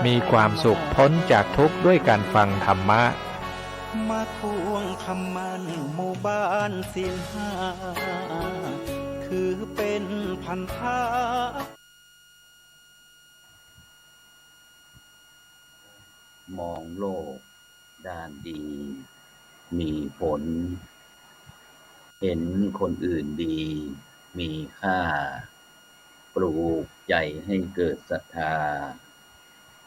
มีความสุขพ้นจากทุกข์ด้วยการฟังธรรมะมาทวงคำมันหมู่บ้านศีลห้าคือเป็นพันธะมองโลกด้านดีมีผลเห็นคนอื่นดีมีค่าปลูกใจให้เกิดศรัทธา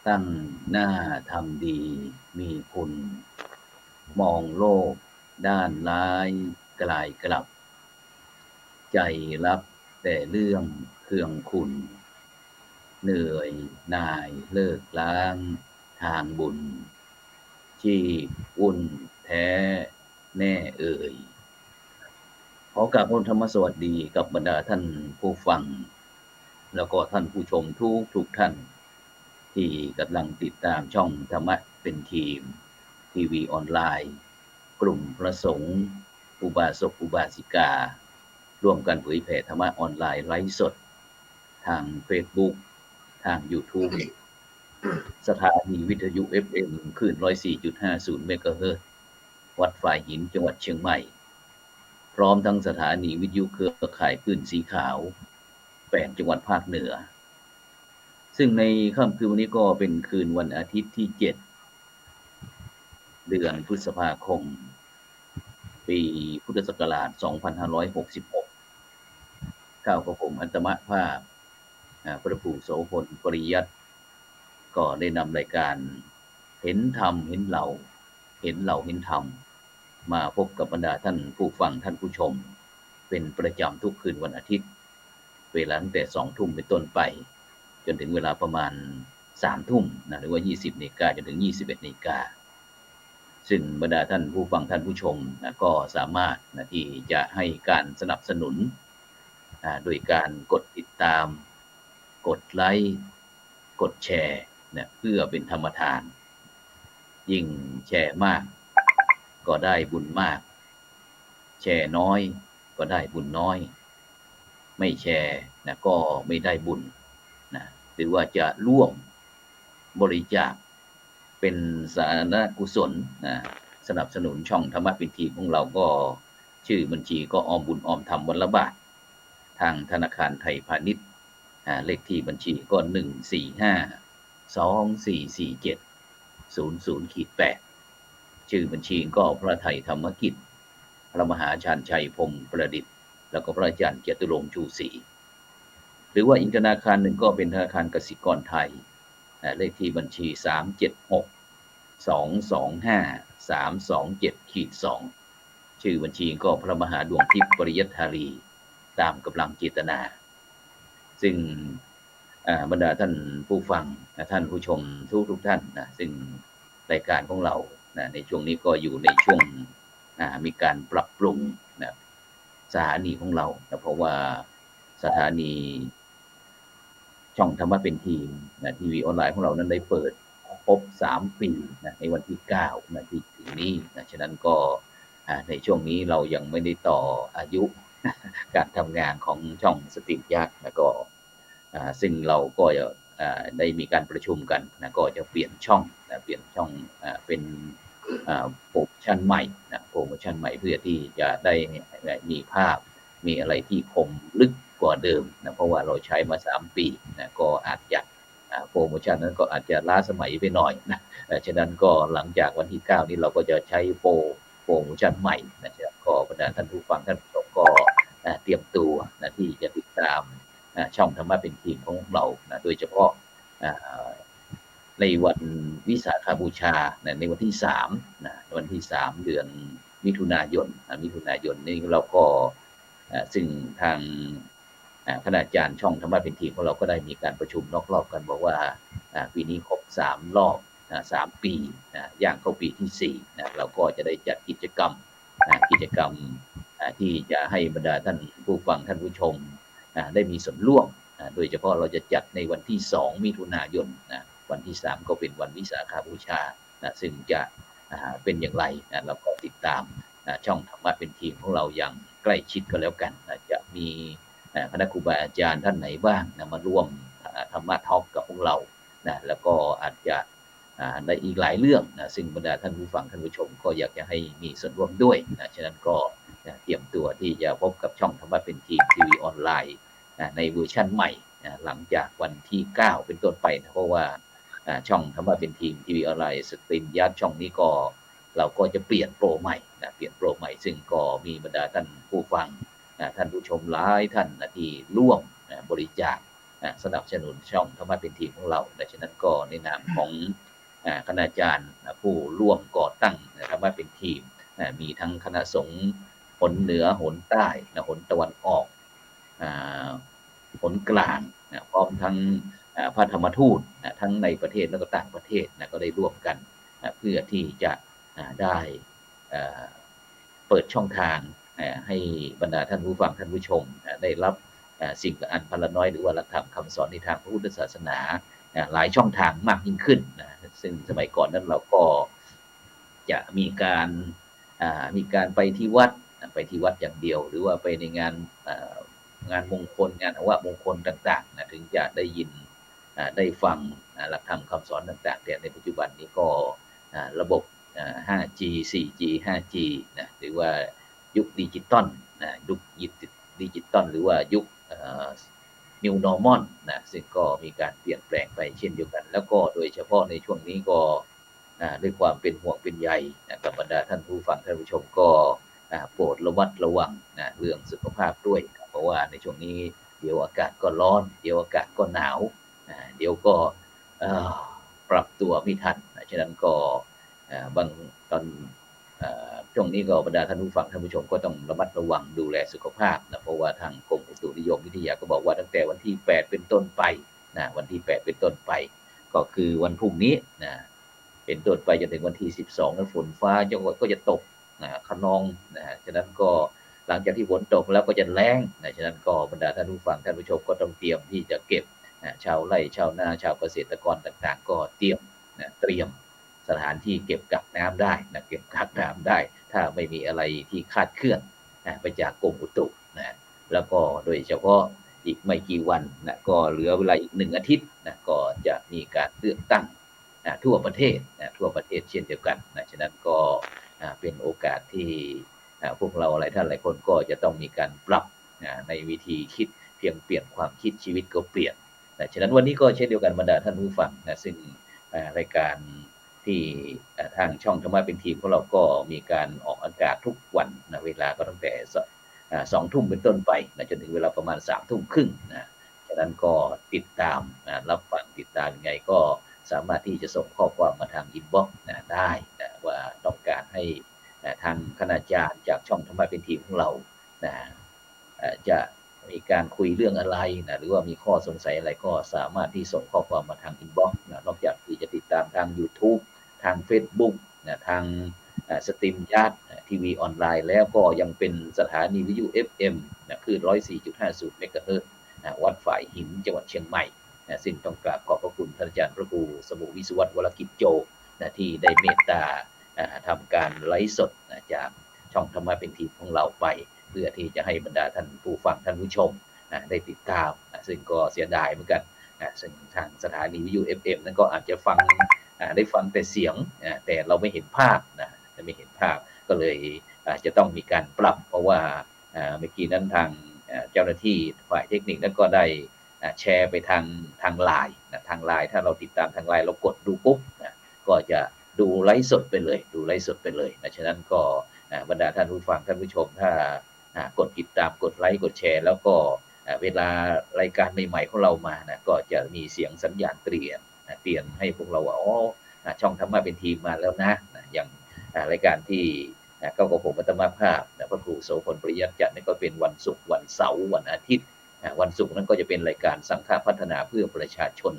ตั้งหน้าทำดีมีคุณมองโลกด้านร้ายกลายกลับใจรับแต่เรื่องเครื่องคุณเหนื่อยหน่ายเลิกล้างทางบุญชีพอุ่นแท้แน่เอ่ยขอกราบธรรมสวัสดีกับบรรดาท่านผู้ฟังแล้วก็ท่านผู้ชมทุกท่านที่กำลังติดตามช่องธรรมะเป็นทีมทีวีออนไลน์กลุ่มพระสงฆ์อุบาสกอุบาสิการ่วมกันเผยแผ่ธรรมะออนไลน์ไลฟ์สดทาง Facebook ทาง YouTube สถานีวิทยุ FM คลื่น 104.50 เมกะเฮิรตซ์วัดฝ่ายหินจังหวัดเชียงใหม่พร้อมทั้งสถานีวิทยุเครือข่ายคลื่นสีขาว8จังหวัดภาคเหนือซึ่งในค่ำคืนวันนี้ก็เป็นคืนวันอาทิตย์ที่7เดือนพฤษภาคมปีพุทธศักราช2566ข้าวกับผมอัตมะภาพพระครูโสพลปริยัติก็ได้นำรายการเห็นธรรมเห็นเราเห็นธรรมมาพบกับบรรดาท่านผู้ฟังท่านผู้ชมเป็นประจำทุกคืนวันอาทิตย์เวลาตั้งแต่ 20:00 นเป็นต้นไปจนถึงเวลาประมาณ 3:00 นนะหรือว่า 20:00 นจนถึง 21:00 นซึ่งบรรดาท่านผู้ฟังท่านผู้ชมนะก็สามารถนะที่จะให้การสนับสนุนโดยการกดติดตามกดไลค์กดแชร์นะเพื่อเป็นธรรมทานยิ่งแชร์มากก็ได้บุญมากแชร์น้อยก็ได้บุญน้อยไม่แชร์นะก็ไม่ได้บุญนะหรือว่าจะร่วมบริจาคเป็นสาธารณกุศลนะสนับสนุนช่องธรรมะเป็นทีของเราก็ชื่อบัญชีก็ออมบุญออมธรรมวันละบาททางธนาคารไทยพาณิชย์เลขที่บัญชีก็145244700-8ชื่อบัญชีก็พระไทยธรรมกิจพระมหาชาญชัยพรหมประดิษฐ์แล้วก็พระอาจารย์จตุรงค์ชูศรีหรือว่าอีกธนาคารหนึ่งก็เป็นธนาคารกสิกรไทยเลขที่บัญชี3762253272-2ชื่อบัญชีก็พระมหาดวงทิพย์ปริยัตถารีตามกำลังเจตนาซึ่งบรรดาท่านผู้ฟังท่านผู้ชมทุกท่านนะซึ่งรายการของเรานะในช่วงนี้ก็อยู่ในช่วงมีการปรับปรุงนะสถานีของเรานะเพราะว่าสถานีช่องธรรมะเป็นทีมนะทีวีออนไลน์ของเรานั้นได้เปิดครบ3ปีนะในวันที่9นะที่ถึงนี้นะฉะนั้นก็ในช่วงนี้เรายังไม่ได้ต่ออายุการทำงานของช่องสติยักษ์แล้วก็ซึ่งเราก็ได้มีการประชุมกันนะก็จะเปลี่ยนช่องเป็นโปรโมชั่นใหม่นะโปรโมชั่นใหม่เพื่อที่จะได้มีภาพมีอะไรที่คมลึกกว่าเดิมนะเพราะว่าเราใช้มา3ปีนะก็อาจจะโปรโมชั่นนั้นก็อาจจะล้าสมัยไปหน่อยนะฉะนั้นก็หลังจากวันที่9นี้เราก็จะใช้โปรโมชั่นใหม่นะก็บรรดาท่านผู้ฟังท่านผู้ชมก็เตรียมตัวนะที่จะติดตามช่องธรรมะเป็นทีมของเรานะโดยเฉพาะในวันวิสาขบูชานะในวันที่3นะวันที่3เดือนมิถุนายนนี้เราก็ซึ่งทางคณาจารย์ช่องธรรมะเป็นทีมของเราก็ได้มีการประชุมนอกรอบกันบอกว่าปีนี้ครบ3รอบ3ปีย่างเข้าปีที่4นะเราก็จะได้จัดกิจกรรมที่จะให้บรรดาท่านผู้ฟังท่านผู้ชมได้มีส่วนร่วมโดยเฉพาะเราจะจัดในวันที่2มิถุนายนนะวันที่3ก็เป็นวันวิสาขบูชานะซึ่งจะเป็นอย่างไรนะเราก็ติดตามช่องธรรมะเป็นทีมของเราอย่างใกล้ชิดก็แล้วกันนะจะมีคณะครูบาอาจารย์ท่านไหนบ้างนะมาร่วมธรรมะทอล์กกับพวกเรา นะแล้วก็อาจจะในอีกหลายเรื่องนะซึ่งบรรดาท่านผู้ฟังท่านผู้ชมก็อยากจะให้มีส่วนร่วมด้วยนะฉะนั้นก็เตรียมตัวที่จะพบกับช่องธรรมะเป็นทีมทีวีออนไลน์ในเวอร์ชันใหม่หลังจากวันที่9เป็นต้นไปนะเพราะว่าช่องธรรมะเป็นทีมทีวีออนไลน์สตรีมยัดช่องนี้ก็เราก็จะเปลี่ยนโปรใหม่นะเปลี่ยนโปรใหม่ซึ่งก็มีบรรดาท่านผู้ฟังท่านผู้ชมหลายท่านที่ร่วมบริจาคสนับสนุนช่องธรรมะเป็นทีมของเราดังนั้นก็ในนามของคณาจารย์ผู้ร่วมก่อตั้งธรรมะเป็นทีมมีทั้งคณะสงฆ์หนเหนือหนใต้หนตะวันออกหนกลางพร้อมทั้งพระธรรมทูตทั้งในประเทศและก็ต่างประเทศก็ได้ร่วมกันเพื่อที่จะได้เปิดช่องทางให้บรรดาท่านผู้ฟังท่านผู้ชมได้รับสิ่งอันพลน้อยหรือว่าหลักธรรมคำสอนในทางพระพุทธศาสนาหลายช่องทางมากยิ่งขึ้นซึ่งสมัยก่อนนั้นเราก็จะมีการไปที่วัดอย่างเดียวหรือว่าไปในงานมงคลงานอวมงคลต่างๆถึงจะได้ยินได้ฟังหลักธรรมคำสอนต่างๆแต่ในปัจจุบันนี้ก็ระบบ5G 4G 5G หรือว่ายุคดิจิตอลยุคดิจิตอลหรือว่ายุคNew Normal ซึ่งก็มีการเปลี่ยนแปลงไปเช่นเดียวกันแล้วก็โดยเฉพาะในช่วงนี้ก็ด้วยความเป็นห่วงเป็นใยกับบรรดาท่านผู้ฟังท่านผู้ชมก็โปรดระมัดระวังเรื่องสุขภาพด้วยเพราะว่าในช่วงนี้เดี๋ยวอากาศก็ร้อนเดี๋ยวอากาศก็หนาวเดี๋ยวก็ปรับตัวไม่ทันฉะนั้นก็บางตอนช่วงนี้ก็บรรดาท่านผู้ฟังท่านผู้ชมก็ต้องระมัดระวังดูแลสุขภาพเพราะว่าทางกรมอุตุนิยมวิทยาก็บอกว่าตั้งแต่วันที่8เป็นต้นไปวันที่8เป็นต้นไปก็คือวันพรุ่งนี้เป็นต้นไปจนถึงวันที่12นั้นฝนฟ้าก็จะตกคะนองฉะนั้นก็หลังจากที่ฝนตกแล้วก็จะแล้งฉะนั้นก็บรรดาท่านผู้ฟังท่านผู้ชมก็ต้องเตรียมที่จะเก็บชาวไร่ชาวนาชาวเกษตรกรต่างๆก็เตรียมสถานที่เก็บกักน้ำได้เก็บกักน้ำได้ถ้าไม่มีอะไรที่คาดเคลื่อนไปจากกรมอุตุแล้วก็โดยเฉพาะอีกไม่กี่วันก็เหลือเวลาอีก1อาทิตย์ก็จะมีการเลือกตั้งทั่วประเทศเช่นเดียวกันฉะนั้นก็เป็นโอกาสที่พวกเราหลายท่านหลายคนก็จะต้องมีการปรับในวิธีคิดเพียงเปลี่ยนความคิดชีวิตก็เปลี่ยนฉะนั้นวันนี้ก็เช่นเดียวกันบรรดาท่านผู้ฟังซึ่งรายการที่ทางช่องธรรมะเป็นทีมของเราก็มีการออกอากาศทุกวันเวลาก็ตั้งแต่2 ทุ่มเป็นต้นไปจนถึงเวลาประมาณ3 ทุ่มครึ่งฉะนั้นก็ติดตามรับฟังติดตามยังไงก็สามารถที่จะส่งข้อความมาทางอินบ็อกซ์ได้ว่าต้องการให้ทางคณาจารย์จากช่องธรรมะเป็นทีมของเราจะมีการคุยเรื่องอะไรหรือว่ามีข้อสงสัยอะไรก็สามารถที่ส่งข้อความมาทางอินบ็อกซ์นอกจากที่จะติดตามทาง YouTube ทาง Facebook ทางสตรีมยัดทีวีออนไลน์แล้วก็ยังเป็นสถานีวิทยุ FM คลื่น 104.50 เมกะเฮิรตซ์วัดฝ่ายหินจังหวัดเชียงใหม่ซึ่งต้องกราบขอบพระคุณท่านอาจารย์พระครูสมุวิศวัตรวรกิจโจที่ได้เมตตาทำการไลฟ์สดจากช่องธรรมะเป็นทีมของเราไปเพื่อที่จะให้บรรดาท่านผู้ฟังท่านผู้ชมได้ติดตามซึ่งก็เสียดายเหมือนกันซึ่งทางสถานีวิทยุ FM นั้นก็อาจจะได้ฟังแต่เสียงแต่เราไม่เห็นภาพไม่เห็นภาพก็เลยจะต้องมีการปรับเพราะว่าเมื่อกี้นั้นทางเจ้าหน้าที่ฝ่ายเทคนิคนั้นก็ได้แชร์ไปทางไลน์ถ้าเราติดตามทางไลน์เรากดดูปุ๊บก็จะดูไลฟ์สดไปเลยฉะนั้นก็บรรดาท่านผู้ฟังท่านผู้ชมถ้ากดติดตามกดไลค์กดแชร์แล้วก็เวลารายการใหม่ๆของเรามาก็จะมีเสียงสัญญาณเตือนให้พวกเราว่าช่องธรรมะเป็นทีมมาแล้วนะอย่างรายการที่เข้ากับผมอัตมาภาพพระครูโสพลปริยัติจันทร์นี่ก็เป็นวันศุกร์วันเสาร์วันอาทิตย์วันศุกร์นั้นก็จะเป็นรายการสังฆพัฒนาเพื่อประชาชน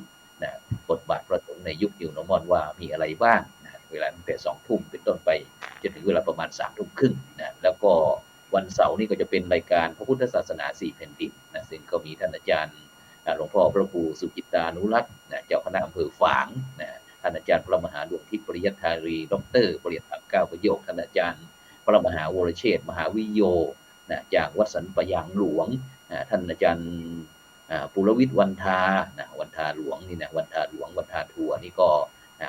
บทบาทพระสงฆ์ในยุคนิวนอร์มอลว่ามีอะไรบ้างเวลาตั้งแต่2 ทุ่มเป็นต้นไปจนถึงเวลาประมาณ3 ทุ่มครึ่งแล้วก็วันเสาร์นี่ก็จะเป็นรายการพระพุทธศาสนา4 แผ่นดินซึ่งก็มีท่านอาจารย์หลวงพ่อพระครูสุจิตานุรัตน์เจ้าคณะอำเภอฝางท่านอาจารย์พระมหาหลวงทิพย์ปริยัติธารีดร.ปริยัติธรรม9ประโยคท่านอาจารย์พระมหาวรเชษฐ์มหาวิโยจากวัดสันปะยางหลวงท่านอาจารย์ ปุรวิทย์วันทานะวันทาหลวงนี่นะวันทาหลวงวันทาทัวร์นี่ก็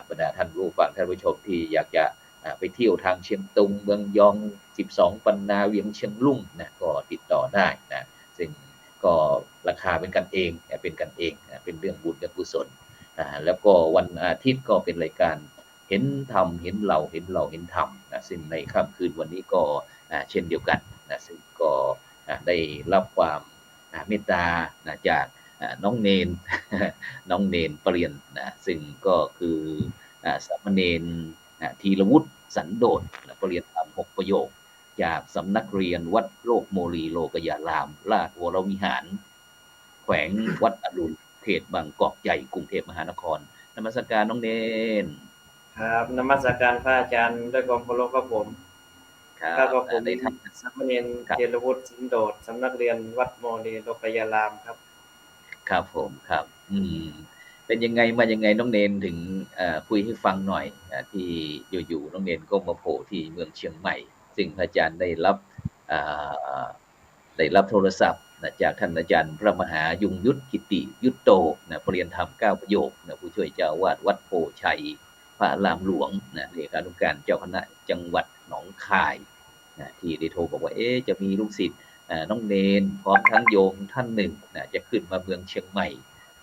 บรรดาท่านผู้ฟังท่านผู้ชมที่อยากจะไปเที่ยวทางเชียงตุงเมืองยอง12ปันนาเวียงเชียงรุ่งนะก็ติดต่อได้นะซึ่งก็ราคาเป็นกันเองเป็นกันเองเป็นเรื่องบุญกับกุศลแล้วก็วันอาทิตย์ก็เป็นรายการเห็นธรรมเห็นเราเห็นเราเห็นธรรมนะซึ่งในค่ำคืนวันนี้ก็เช่นเดียวกันนะซึ่งก็ได้รับความเมตตาจากน้องเนน น้องเนนเปลี่ยนนะซึ่งก็คือสามเณรธีรวุฒิสันโดษปรริยนธรรม6ประโยคจากสำนักเรียนวัดโลกโมลีโลกยารามราชวรวิหารแขวงวัดอรุณเขตบางกอกใหญ่กรุงเทพมหานครนมัสการน้องเนนครับนมัสการพระอาจารย์ด้วยความเคารพครับผมครับผมได้ทสามเณรเจรวุฒิสินโดษสำนักเรียนวัดโมลีโลกยารามครับครับผมครับเป็นยังไงมายังไงน้องเนนถึงคุยให้ฟังหน่อยที่อยู่ๆน้องเนนก็มาโผล่ที่เมืองเชียงใหม่ซึ่งพระอาจารย์ได้รับโทรศัพท์จากท่านอาจารย์พระมหายุงยุทธกิติยุตโตปรริยนธรรม9ประโยคผู้ช่วยเจ้าอาวาสวัดโพชัยพระอารามหลวงเลขานุการเจ้าคณะจังหวัดหนองคายที่ได้โทรบอกว่าจะมีลูกศิษย์น้องเนนพร้อมทั้งโยมท่านหนึ่งจะขึ้นมาเมืองเชียงใหม่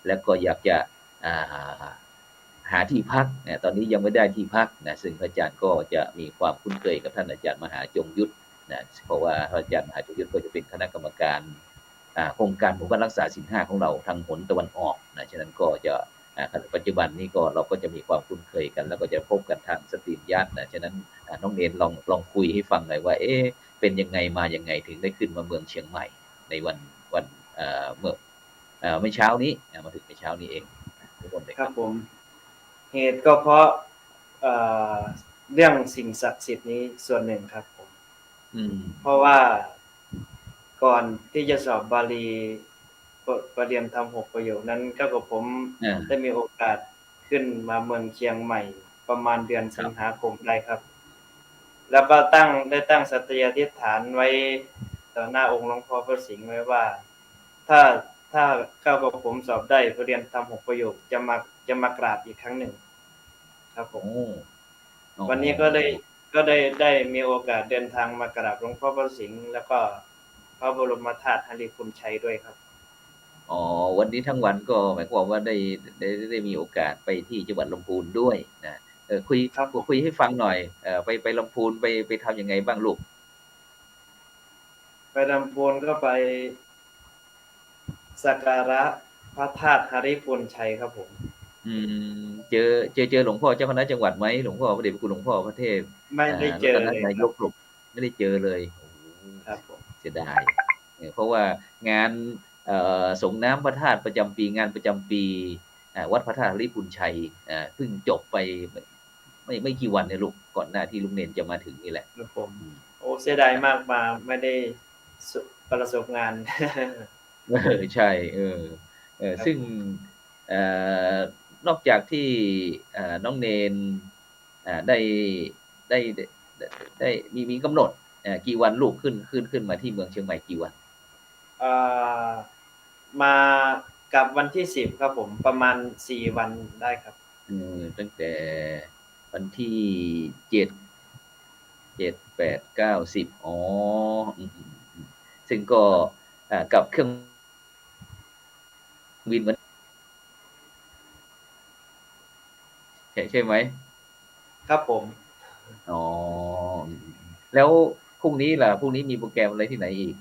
แล้วก็อยากจะหาที่พักตอนนี้ยังไม่ได้ที่พักซึ่งพระอาจารย์ก็จะมีความคุ้นเคยกับท่านอาจารย์มหาจงยุทธเพราะว่าพระอาจารย์มหาจงยุทธก็จะเป็นคณะกรรมการโครงการหมู่บ้านรักษาศีล5ของเราทางหนตะวันออกฉะนั้นก็จะปัจจุบันนี้ก็เราก็จะมีความคุ้นเคยกันแล้วก็จะพบกันทางสตรีมญาติฉะนั้นน้องเนนลองคุยให้ฟังหน่อยว่าเป็นยังไงมายังไงถึงได้ขึ้นมาเมืองเชียงใหม่ในวันเมื่อไม่เช้านี้มาถึงไม่เช้านี้เองทุกคนเลยครับผมเหตุก็เพราะเรื่องสิ่งศักดิ์สิทธิ์นี้ส่วนหนึ่งครับผมเพราะว่าก่อนที่จะสอบบาลีประเรียนธรรม6ประโยคนั้นก็กับผมได้มีโอกาสขึ้นมาเมืองเชียงใหม่ประมาณเดือนสิงหาคมได้ครับแล้วก็ได้ตั้งสัตยาธิษฐานไว้ต่อหน้าองค์หลวงพ่อพระสิงห์ไว้ว่าถ้าเข้ากับผมสอบได้เรียนธรรม6ประโยคจะมากราบอีกครั้งหนึ่งครับผมวันนี้ก็ได้มีโอกาสเดินทางมากราบหลวงพ่อพระสิงห์แล้วก็พระบรมธาตุหฤคุณชัยด้วยครับวันนี้ทั้งวันก็หมายความว่าได้มีโอกาสไปที่จังหวัดลำพูนด้วยนะคุยให้ฟังหน่อยไปลำพูนไปทำยังไงบ้างลูกไปลำพูนก็ไปสักการะพระธาตุหฤคุณชัยครับผมเจอหลวงพ่อเจ้าคณะจังหวัดไหมหลวงพ่อพระเดชพระคุณหลวงพ่อพระเทพไม่ได้เจอเลยนายกไม่ได้เจอเลยครับผมเสียดายเพราะว่างานส่งน้ำพระธาตุประจำปีงานประจำปีวัดพระธาตุหฤคุณชัยเพิ่งจบไปไม่กี่วันเนี่ยลูกก่อนหน้าที่ลุงเนนจะมาถึงนี่แหละครับผมเสียดายมากมาไม่ได้ประสบงานใช่ซึ่งนอกจากที่น้องเนนได้มีกำหนดกี่วันลูกขึ้นมาที่เมืองเชียงใหม่กี่วันมากับวันที่10ครับผมประมาณ4วันได้ครับตั้งแต่วันที่7 8 9 10ซึ่งก็กับเครื่องบินใช่ไหมครับผมแล้วพรุ่งนี้ล่ะพรุ่งนี้มีโปรแกรมอะไรที่ไหนอีก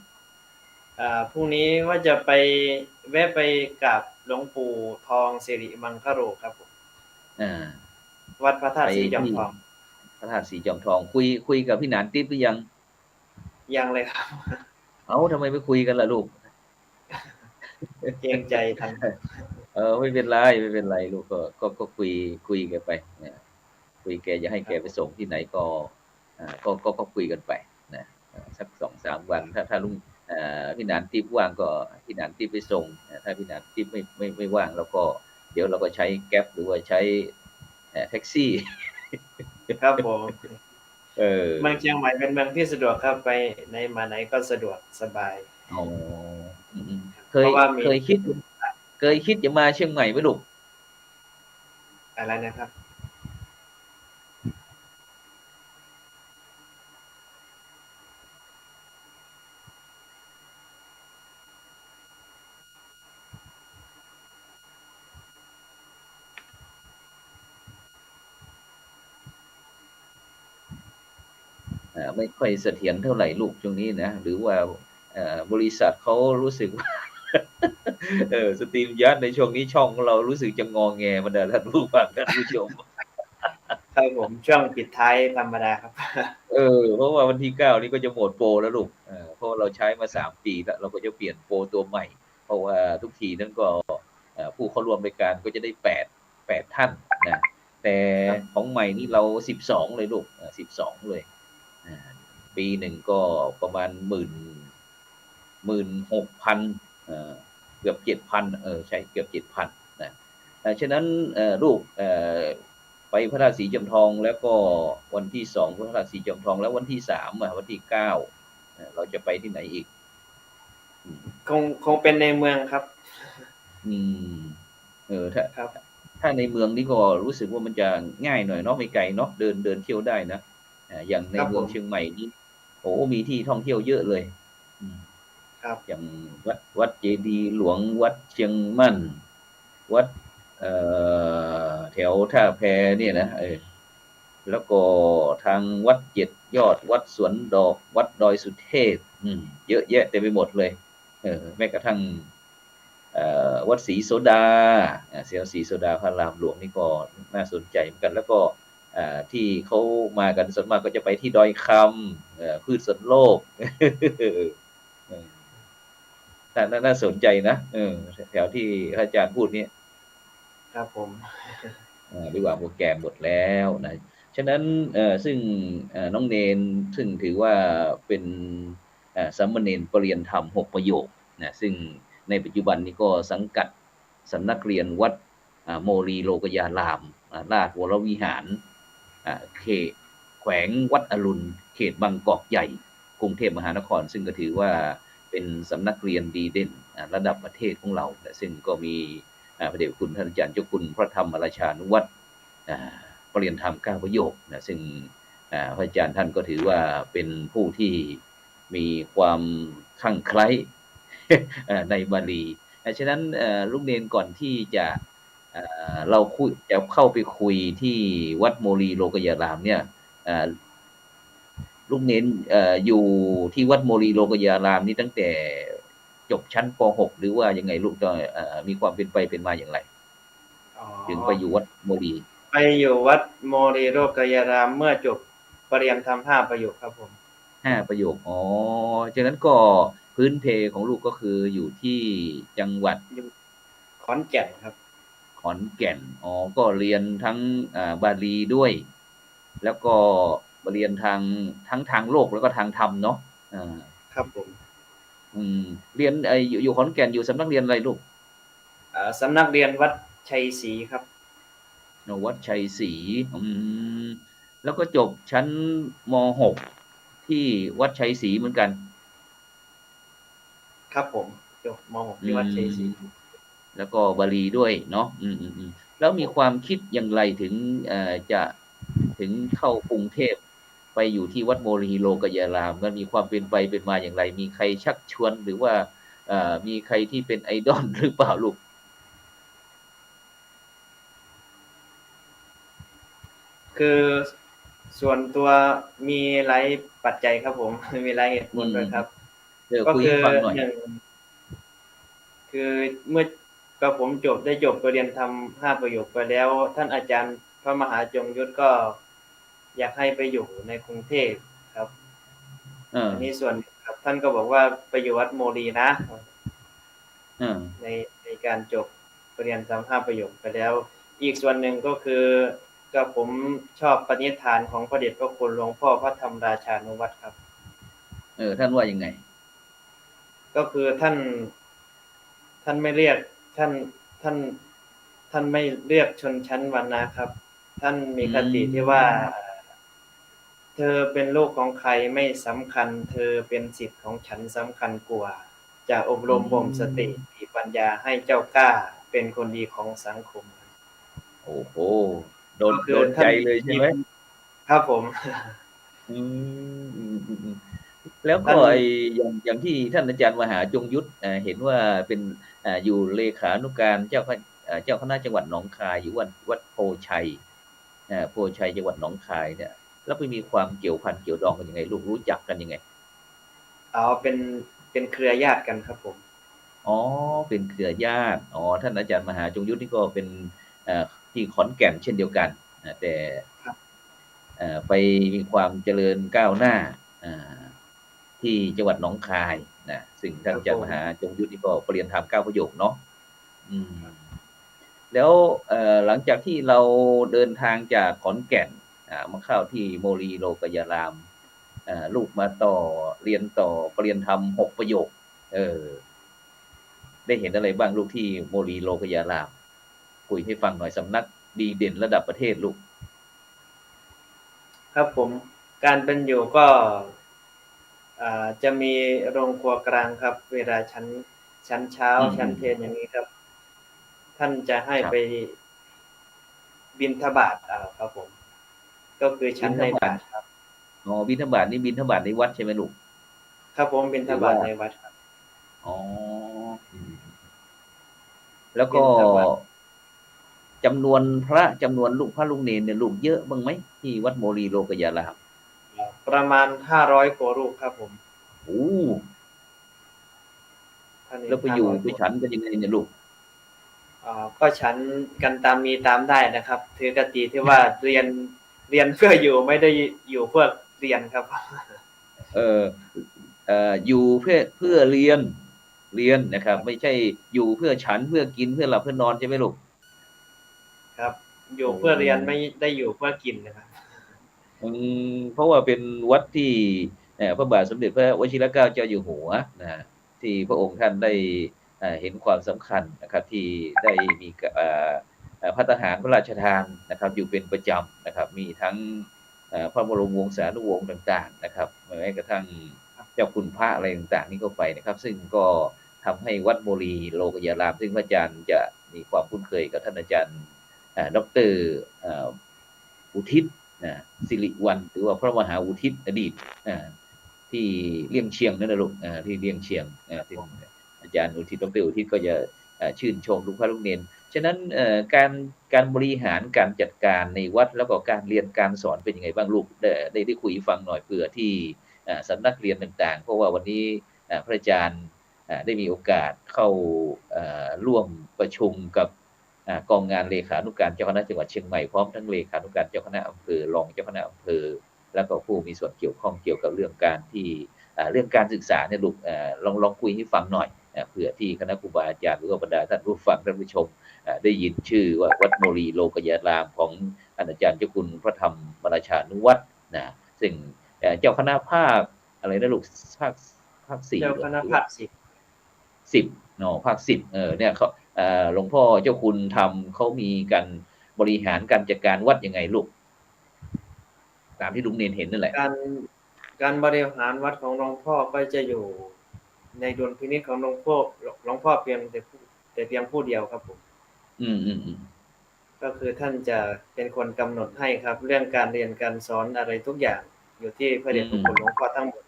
พรุ่งนี้ว่าจะไปแวะไปกับหลวงปู่ทองสิริมังคโรครับผมวัดพระธาตุสีจอมทองพระธาตุสีจอมทองคุยกับพี่หนานติ๊บหรือยังเลยครับทำไมไม่คุยกันล่ะลูกเกรงใจทันไม่เป็นไรลูกก็คุยแกไปคุยแกจะให้แกไปส่งที่ไหนก็คุยกันไปนะสัก 2-3 วันถ้าลุงพี่หนานติ๊บว่างก็พี่หนานติ๊บไปส่งถ้าพี่หนานติ๊บไม่ว่างเราก็เดี๋ยวเราก็ใช้แก๊ปหรือว่าใช้แท็กซี่ครับผมเมืองเชียงใหม่เป็นเมืองที่สะดวกครับไปไหนมาไหนก็สะดวกสบาย เคยเคยคิดจะมาเชียงใหม่ไหมลูกอะไรนะครับไม่ค่อยเสถียรเท่าไหร่ลูกช่วงนี้นะหรือว่าบริษัทเขารู้สึกว่าสตรีมยัดในช่วงนี้ช่องของเรารู้สึกจะงอแงบรรดาท่านผู้ฟังท่านผู้ชมครับผมช่วงปิดท้ายธรรมดาครับเพราะว่าวันที่9นี้ก็จะหมดโปรแล้วลูกเพราะเราใช้มา3 ปีแล้วเราก็จะเปลี่ยนโปรตัวใหม่เพราะว่าทุกทีนั้นก็ผู้เข้าร่วมรายการก็จะได้8ท่านนะแต่ของใหม่นี่เรา12เลยลูก12เลยปีหนึ่งก็ประมาณ16,000เกือบ7,000ใช่เกือบ7,000นะฉะนั้นลูกไปพระธาตุสีจอมทองแล้วก็วันที่2พระธาตุสีจอมทองแล้ววันที่3วันที่9เราจะไปที่ไหนอีกคงเป็นในเมืองครับถ้าในเมืองนี่ก็รู้สึกว่ามันจะง่ายหน่อยเนาะไม่ไกลเนาะเดินเที่ยวได้นะอย่างในเมืองเชียงใหม่นี่โอ้มีที่ท่องเที่ยวเยอะเลยครับอย่างวัดเจดีย์หลวงวัดเชียงมั่นวัดแถวท่าแพเนี่ยนะแล้วก็ทางวัด7 ยอดวัดสวนดอกวัดดอยสุเทพเยอะแยะเต็มไปหมดเลยแม้กระทั่งวัดศรีโสดาศรีโสดาพระรามหลวงนี่ก็น่าสนใจเหมือนกันแล้วก็ที่เขามากันส่วนมากก็จะไปที่ดอยคำพืชสวนโลกน่าสนใจนะแถวที่อาจารย์พูดเนี่ยครับผมดีกว่าโปรแกรมหมดแล้วนะฉะนั้นซึ่งน้องเนนซึ่งถือว่าเป็นสามเณรปรริยนธรรม6 ประโยคนะซึ่งในปัจจุบันนี้ก็สังกัดสำนักเรียนวัดโมรีโลกยารามราชวรวิหารเขตแขวงวัดอรุณเขตบางกอกใหญ่กรุงเทพมหานครซึ่งก็ถือว่าเป็นสำนักเรียนดีเด่นระดับประเทศของเราซึ่งก็มีพระเดชคุณท่านอาจารย์เจ้าคุณพระธรรมราชานุวัตรปรริยนธรรม9 ประโยคนะซึ่งพระอาจารย์ท่านก็ถือว่าเป็นผู้ที่มีความคลั่งไคล้ในบาลีฉะนั้นลูกเนนก่อนที่จะเราจะเข้าไปคุยที่วัดโมรีโลกยารามเนี่ยลูกเนนอยู่ที่วัดโมรีโลกยารามนี่ตั้งแต่จบชั้นป .6 หรือว่ายังไงลูกก็มีความเป็นไปเป็นมาอย่างไรถึงไปอยู่วัดโมรีไปอยู่วัดโมรีโลกยารามเมื่อจบปรริยนธรรม5 ประโยคครับผม5 ประโยคฉะนั้นก็พื้นเพของลูกก็คืออยู่ที่จังหวัดขอนแก่นครับขอนแก่นก็เรียนทั้งบาลีด้วยแล้วก็เรียนทั้งทางโลกแล้วก็ทางธรรมเนาะครับผมเรียนอยู่ขอนแก่นอยู่สำนักเรียนอะไรลูกสำนักเรียนวัดชัยศรีครับวัดชัยศรีแล้วก็จบชั้นม.6 ที่วัดชัยศรีเหมือนกันครับผมจบม.6 ที่วัดชัยศรีแล้วก็บาลีด้วยเนาะแล้วมีความคิดอย่างไรถึงจะถึงเข้ากรุงเทพไปอยู่ที่วัดโมรีโลกยารามมันมีความเป็นไปเป็นมาอย่างไรมีใครชักชวนหรือว่ามีใครที่เป็นไอดอลหรือเปล่าลูกคือส่วนตัวมีหลายปัจจัยครับผมมีหลายเหตุผลด้วยครับก็คือคือเมื่อผมได้จบปรริยนธรรม5 ประโยคไปแล้วท่านอาจารย์พระมหาจงยุทธก็อยากให้ไปอยู่ในกรุงเทพครับอันนี้ส่วนครับท่านก็บอกว่าไปอยู่วัดโมรีนะในการจบปรริยนธรรม5 ประโยคไปแล้วอีกส่วนหนึ่งก็คือก็ผมชอบปณิธานของพระเดชพระคุณหลวงพ่อพระธรรมราชานุวัตรครับท่านว่ายังไงก็คือท่านไม่เรียกท่านไม่เรียกชนชั้นวรรณะครับท่านมีคติที่ว่าเธอเป็นลูกของใครไม่สำคัญเธอเป็นสิทธิ์ของฉันสำคัญกว่าจ จะอบรมบ่มสติมีปัญญาให้เจ้ากล้าเป็นคนดีของสังคมโอ้โหโดนใจเลยใช่ไหมครับผมอืมแล้วก็ไอ้อย่างที่ท่านอาจารย์มหาจงยุทธเห็นว่าเป็นอยู่เลขานุการเจ้าคณะจังหวัดหนองคายอยู่วัดโพชัยโพชัยจังหวัดหนองคายเนี่ยแล้วไปมีความเกี่ยวพันเกี่ยวดองกันยังไงลูกรู้จักกันยังไงเป็นเครือญาติกันครับผมอ๋อเป็นเครือญาติอ๋อท่านอาจารย์มหาจงยุทธนี่ก็เป็นที่ขอนแก่นเช่นเดียวกันแต่ไปมีความเจริญก้าวหน้าที่จังหวัดหนองคายนะซึ่งท่านอาจารย์มหาจงยุทธนี่ก็ปริญญาธรรม9ประโยคเนาะแล้วหลังจากที่เราเดินทางจากขอนแก่นมาเข้าที่โมลีโลกยารามลูกมาเรียนต่อปริญญาธรรม6ประโยคได้เห็นอะไรบ้างลูกที่โมลีโลกยารามคุยให้ฟังหน่อยสำนักดีเด่นระดับประเทศลูกครับผมการเป็นอยู่ก็จะมีโรงครัวกลางครับเวลาชั้นเช้าชั้นเพลอย่างนี้ครับท่านจะให้ไปบิณฑบาตครับผมก็คือชั้นในบาตรครับอ๋อบิณฑบาตนี่บิณฑบาตในวัดใช่ไหมลูกครับผมบิณฑบาตในวัดครับอ๋อแล้วก็จำนวนลูกพระลูกเนรเนี่ยลูกเยอะบ้างไหมที่วัดโมลีโลกยารามประมาณ500กว่ารูปครับผมโอ้แล้วไปอยู่ไปฉันกันยังไงเนี่ยลูกก็ฉันกันตามมีตามได้นะครับถือกติที่ว่าเรียนเพื่ออยู่ไม่ได้อยู่เพื่อเรียนครับอยู่เพื่อเรียนนะครับไม่ใช่อยู่เพื่อฉันเพื่อกินเพื่อหลับเพื่อนอนใช่ไหมลูกครับอยู่เพื่อเรียนไม่ได้อยู่เพื่อกินนะครับเพราะว่าเป็นวัดที่พระบาทสมเด็จพระวชิรเกล้าเจ้าอยู่หัวนะที่พระองค์ท่านได้เห็นความสำคัญนะครับที่ได้มีภัตตาหารพระราชทานนะครับอยู่เป็นประจำนะครับมีทั้งพระบรมวงศานุวงศ์ต่างๆนะครับแม้กระทั่งเจ้าคุณพระอะไรต่างๆนี่ก็ไปนะครับซึ่งก็ทำให้วัดโมลีโลกยารามซึ่งพระอาจารย์จะมีความคุ้นเคยกับท่านอาจารย์ดร.อุทิศสิริวัลย์หรือว่าพระมหาอุทิศอดีตที่เลี่ยงเชียงนั่นนะลูกที่เลี่ยงเชียงที่อาจารย์อุทิศดร.อุทิศก็จะชื่นชมลูกพระลูกเนรฉะนั้นการบริหารการจัดการในวัดแล้วก็การเรียนการสอนเป็นยังไงบ้างลูกได้คุยฟังหน่อยเผื่อที่สำนักเรียนต่างๆเพราะว่าวันนี้พระอาจารย์ได้มีโอกาสเข้าร่วมประชุมกับกองงานเลขานุการเจ้าคณะจังหวัดเชียงใหม่พร้อมทั้งเลขานุการเจ้าคณะอำเภอรองเจ้าคณะอำเภอแล้วก็ผู้มีส่วนเกี่ยวข้องเกี่ยวกับเรื่องการที่เรื่องการศึกษาเนี่ยลูกลองคุยให้ฟังหน่อยเผื่อที่คณะครูบาอาจารย์หรือว่าบรรดาท่านผู้ฟังท่านผู้ชมได้ยินชื่อว่าวัดโมลีโลกยารามของอาจารย์เจ้าคุณพระธรรมวราชานุวัฒน์ซึ่งเจ้าคณะภาคอะไรนะลูกภาค4เจ้าคณะภาค10เนาะภาค10เนี่ยเขาหลวงพ่อเจ้าคุณทำเขามีการบริหารการจัดการวัดยังไงลูกตามที่ลุงเนนเห็นนั่นแหละการบริหารวัดของหลวงพ่อก็จะอยู่ในดุลพินิจของหลวงพ่อเพียงแต่เพียงผู้เดียวครับผมก็คือท่านจะเป็นคนกำหนดให้ครับเรื่องการเรียนการสอนอะไรทุกอย่างอยู่ที่พระเดชพระคุณหลวงพ่อทั้งหมด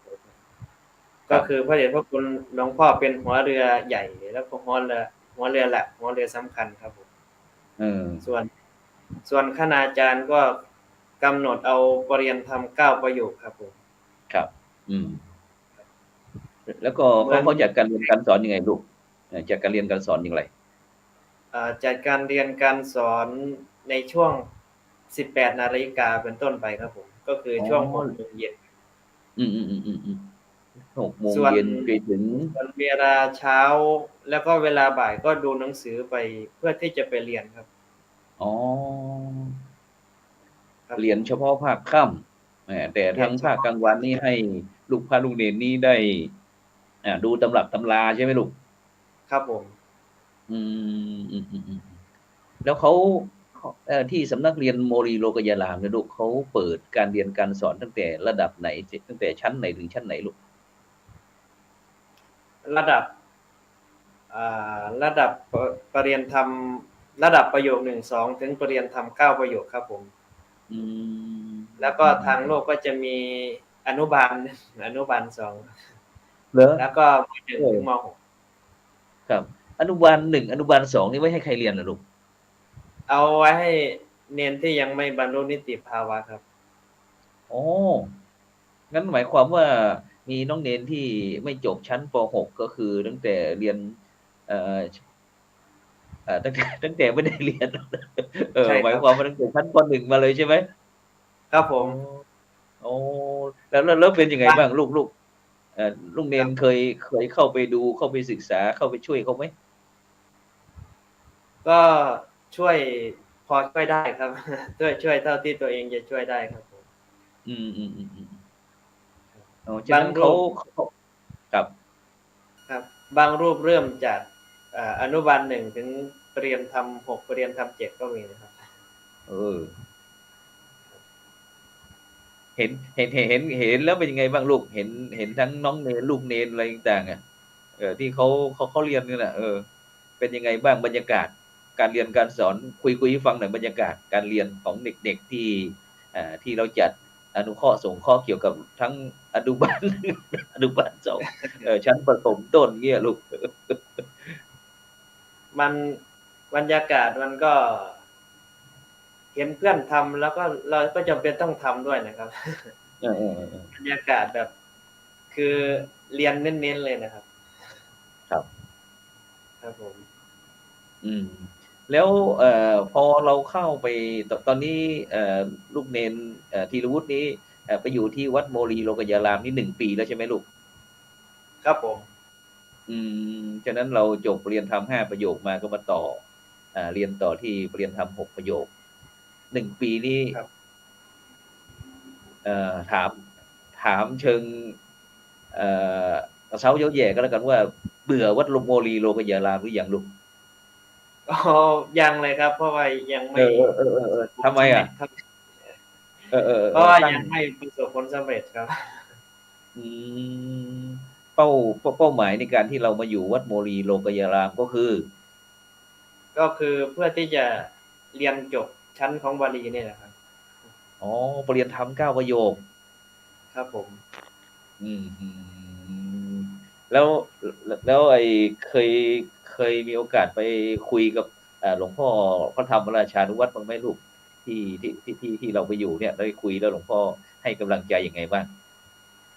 ก็คือพระเดชพระคุณหลวงพ่อเป็นหัวเรือใหญ่แล้วก็หัวเรือหลักหัวเรือสำคัญครับผมส่วนคณาจารย์ก็กำหนดเอาปริญญาธรรม9ประโยคครับผมครับแล้วก็เขาจัดการเรียนการสอนยังไงลูกจัดการเรียนการสอนอย่างไรจัดการเรียนการสอนในช่วง 18 นาฬิกาเป็นต้นไปครับผมก็คือช่วง 6 โมงเย็น6 โมงเย็นไปถึงเวลาเช้าแล้วก็เวลาบ่ายก็ดูหนังสือไปเพื่อที่จะไปเรียนครับเรียนเฉพาะภาคค่ำแต่ทั้งภาคกลางวันนี่ให้ลูกพระลูกเนรนี่ได้ดูตำรับตำราใช่ไหมลูกครับผมแล้วเขาที่สำนักเรียนโมลีโลกยารามเนี่ยลูกเขาเปิดการเรียนการสอนตั้งแต่ระดับไหนตั้งแต่ชั้นไหนถึงชั้นไหนลูกระดับ ระดับประเรียนธรรมระดับประโยค1-2ถึงประเรียนธรรม9ประโยคครับผมอืมแล้วก็ทางโลกก็จะมีอนุบาลอนุบาล2เหรอแล้วก็ม1เออถึงม6ครับอนุบาล1อนุบาล2นี่ไว้ให้ใครเรียนเหรอลูกเอาไว้ให้เนนที่ยังไม่บรรลุนิติภาวะครับอ๋องั้นหมายความว่ามีน้องเณรที่ไม่จบชั้นป6ก็คือตั้งแต่เรียนเอ่อตั้งแต่ไม่ได้เรียนใช่ครับหมายความว่าตั้งแต่ชั้นป1มาเลยใช่ไหมครับผอ๋อมอ๋อแล้วเป็นยังไงบางบ้างลูกลูกเณรครับเคยเข้าไปดูเข้าไปศึกษาเข้าไปช่วยเขาไหมก็ช่วยพอช่วยได้ครับช่วยเท่าที่ตัวเองจะช่วยได้ครับผมอืมอ๋อฉะนั้นเขาบางรูปเขาครับครับบางรูปเริ่มจากอนุบาล1ถึงประเรียนธรรม6ประเรียนธรรม7ก็มีนะครับเออ เห็นแล้วเป็นยังไงบ้างลูกเห็นทั้งน้องเนรลูกเนรอะไรต่างๆอะที่เขาเรียนกันน่ะเป็นยังไงบ้างบรรยากาศการเรียนการสอนคุยให้ฟังหน่อยบรรยากาศการเรียนของเด็กๆที่เราจัดอนุเคราะห์สงเคราะห์เกี่ยวกับทั้งอนุบาลอนุบาล2ชั้นประถมต้นเงี้ยลูกมันบรรยากาศมันก็เห็นเพื่อนทำแล้วก็เราก็จำเป็นต้องทำด้วยนะครับ เออๆๆบรรยากาศแบบคือเรียนเน้นๆเลยนะครับๆครับ ครับผมอืมแล้วพอเราเข้าไปตอนนี้ลูกเณรธีรวุฒินี้ไปอยู่ที่วัดโมลีโลกัยญารามนี่1 ปีแล้วใช่ไหมลูกครับผมอืฉะนั้นเราจบปริญญาธรรม5ประโยคมาก็มาต่อเรียนต่อที่ปริญญาธรรม6ประโยค1 ปีนี้ครับเอ่อถามถามเชิงเอ่อกระเซ้าเย้าแหย่ก็แล้วกันว่าเบื่อวัดโมลีโลกัยญารามหรือยังลูกอ๋อยังเลยครับเพราะว่ายังเอไม่ประสอๆๆๆๆทำไมบผลสำเร็อะจครับเอเพราะว่าอๆๆตั้ง ยังไม่ประสบผลสำเร็จครับ อืมเป้าเป้าหมายในการที่เรามาอยู่วัดโมลีโลกัยญารามก็คือก็คือเพื่อที่จะเรียนจบชั้นของบาลีเนี่ยแหละครับอ๋อปริญญาธรรม9ประโยคครับผมอือฮึแล้วแล้วไอ้เคยเคยมีโอกาสไปคุยกับหลวงพ่อพระธรรมราชานุวัตรบ้างไหมลูกที่เราไปอยู่เนี่ยได้คุยแล้วหลวงพ่อให้กำลังใจยังไงบ้าง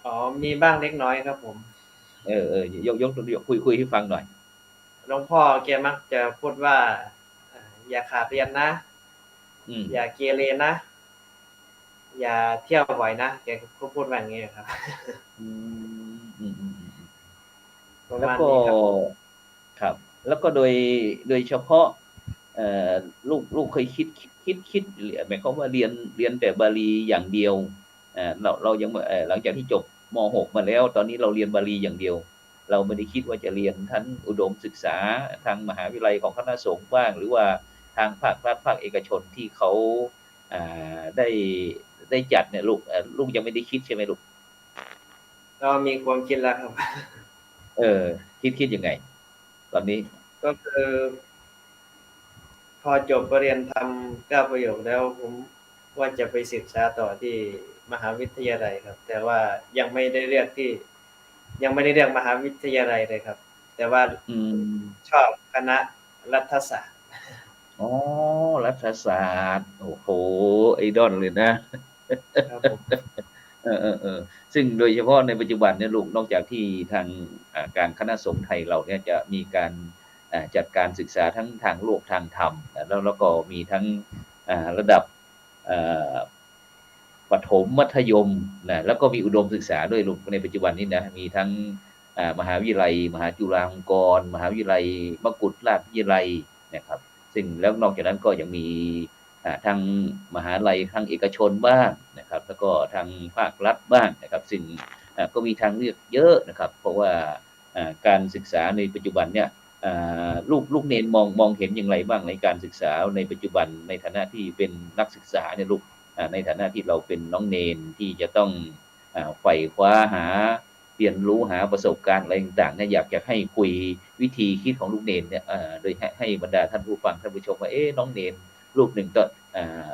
อ๋อมีบ้างเล็กน้อยครับผมยกคุยให้ฟังหน่อยหลวงพ่อแกมักจะพูดว่าอย่าขาดเรียนนะอืมอย่าเกเรนะอย่าเที่ยวบ่อยนะแกก็พูดว่าอย่างงี้อะครับ อืมๆๆๆ ประแล้วก็มาณนี้ครับผมครับแล้วก็โดยเฉพาะเอ่อลูกเคยคิดหมายความว่าเรียนแต่บาลีอย่างเดียวเรายังหลังจากที่จบม6มาแล้วตอนนี้เราเรียนบาลีอย่างเดียวเราไม่ได้คิดว่าจะเรียนทั้งอุดมศึกษาทางมหาวิทยาลัยของคณะสงฆ์บ้างหรือว่าทางภาครัฐภาคเอกชนที่เขาอ่ได้จัดเนี่ยลูกยังไม่ได้คิดใช่ไหมลูกก็มีความคิดแล้วครับ เออคิดยังไงตอนนี้ก็คือพอจบประเรียนธรรม9ประโยคแล้วผมว่าจะไปศึกษาต่อที่มหาวิทยาลัยครับแต่ว่ายังไม่ได้เลือกที่ยังไม่ได้เลือกมหาวิทยาลัยเลยครับแต่ว่าอืม ชอบคณะรัฐศาสตร์อ๋อรัฐศาสตร์โอ้โฮไอดอลเลยนะครับผมเออๆๆซึ่งโดยเฉพาะในปัจจุบันเนี่ยลูกนอกจากที่ทางการคณะสงฆ์ไทยเราเนี่ยจะมีการจัดการศึกษาทั้งทางโลกทางธรรมแล้วก็มีทั้งระดับอ่าประถมมัธยมนะแล้วก็มีอุดมศึกษาด้วยลูกในปัจจุบันนี้นะมีทั้งมหาวิทยาลัยมหาจุฬาลงกรณ์มหาวิทยาลัยมกุฏราชวิทยาลัยนะครับ ซึ่งแล้วนอกจากนั้นก็ยังมีทางมหาลัยทางเอกชนบ้างนะครับแล้วก็ทางภาครัฐบ้างนะครับซึ่งก็มีทางเลือกเยอะนะครับเพราะว่าการศึกษาในปัจจุบันเนี่ยลูกเณรมองเห็นอย่างไรบ้างในการศึกษาในปัจจุบันในฐานะที่เป็นนักศึกษาเนี่ยลูกในฐานะที่เราเป็นน้องเณรที่จะต้องใฝ่คว้าหา เรียนรู้หาประสบการณ์อะไรต่างๆเนี่ยอยากจะให้คุยวิธีคิดของลูกเนนเนี่ยโดยให้บรรดาท่านผู้ฟังท่านผู้ชมว่าน้องเนนรูปหนึ่งตอน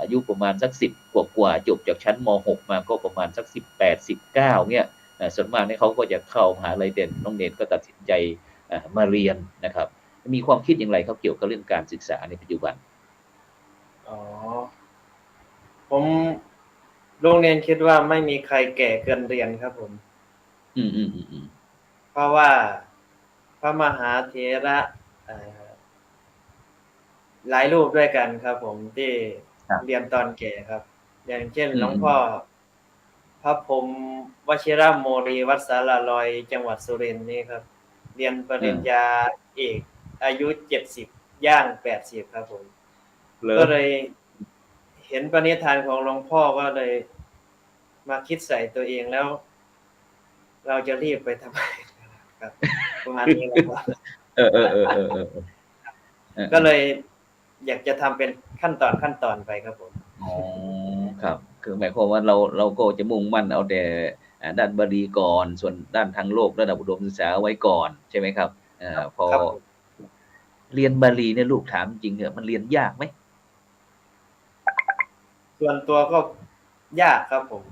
อายุประมาณสัก10กว่าจบจากชั้นม.6 มาก็ประมาณสัก18-19เนี่ยส่วนมากเนี่ยเขาก็จะเข้ามหาลัยเด่นน้องเนนก็ตัดสินใจมาเรียนนะครับมีความคิดอย่างไรครับเกี่ยวกับเรื่องการศึกษาในปัจจุบันอ๋อผมโรงเรียนคิดว่าไม่มีใครแก่เกินเรียนครับผมเพราะว่าพระมหาเถระหลายรูปด้วยกันครับผมที่เรียนตอนแก่ครับอย่างเช่นหลวงพ่อพระพรหมวชิรโมลีวัดสาราลอยจังหวัดสุรินทร์นี่ครับเรียนปริญญาเอกอายุ70ย่าง80ครับผมก็เลยเห็นปณิธานของหลวงพ่อก็เลยมาคิดใส่ตัวเองแล้วเราจะรีบไปทำไมครับประมาณนี้แหละครับก็เลยอยากจะทำเป็นขั้นตอนไปครับผมอ๋อครับคือหมายความว่าเราก็จะมุ่งมั่นเอาแต่ด้านบาลีก่อนส่วนด้านทางโลกระดับอุดมศึกษาไว้ก่อนใช่ไหมครับพอเรียนบาลีเนี่ยลูกถามจริงเหรอมันเรียนยากไหมส่วนตัวก็ยากครับผม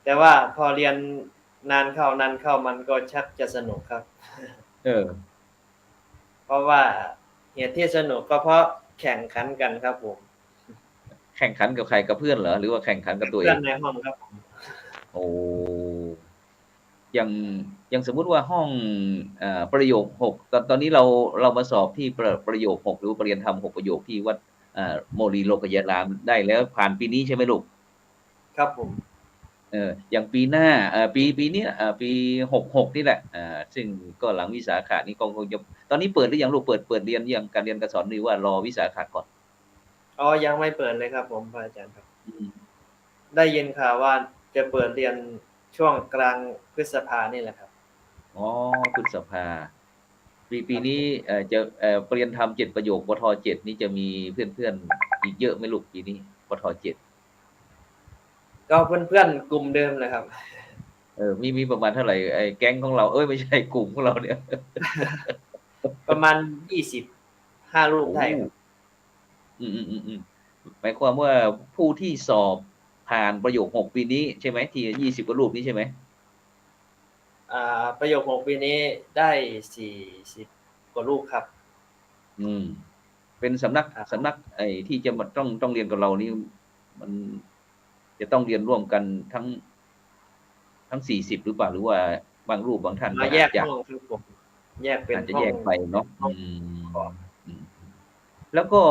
แต่ว่าพอเรียนนานเข้ามันก็ชักจะสนุกครับเพราะว่าเหตุที่สนุกก็เพราะแข่งขันกันครับผมแข่งขันกับใครกับเพื่อนเหรอหรือว่าแข่งขันกับตัวเองเพื่อนในห้องครับผมโอ้ยังสมมุติว่าห้องประโยค6ตอนนี้เรามาสอบที่ประโยค6หรือประเรียนธรรม6ประโยคที่วัดโมลีโลกยารามได้แล้วผ่านปีนี้ใช่ไหมลูกครับผมอย่างปีหน้าปีนี้ปี66นี่แหละซึ่งก็หลังวิสาขะนี่คงจะตอนนี้เปิดหรือยังลูกเปิดเรียนยังการเรียนการสอนหรือว่ารอวิสาขะก่อนอ๋อยังไม่เปิดเลยครับผมอาจารย์ครับได้ยินข่าวว่าจะเปิดเรียนช่วงกลางพฤษภานี่แหละครับอ๋อพฤษภาปีนี้จะเรียนธรรม7ประโยคปท7นี่จะมีเพื่อนๆอีกเยอะไหมลูกปีนี้ปท7ก็เพื่อนๆกลุ่มเดิมเลยครับมีประมาณเท่าไหร่ไอ้แก๊งของเราไม่ใช่กลุ่มของเราเนี่ยประมาณ25รูปได้ครับหมายความว่าผู้ที่สอบผ่านประโยค6ปีนี้ใช่ไหมที่20กว่ารูปนี้ใช่ไหมประโยค6ปีนี้ได้40กว่ารูปครับเป็นสำนักไอ้ที่จะมาต้องเรียนกับเรานี่มันจะต้องเรียนร่วมกันทั้ง40หรือเปล่าหรือว่าบางรูปบางท่านก็แยกห้องครับผมแยกเป็นอาจจะแยกไปเนาะแล้วก็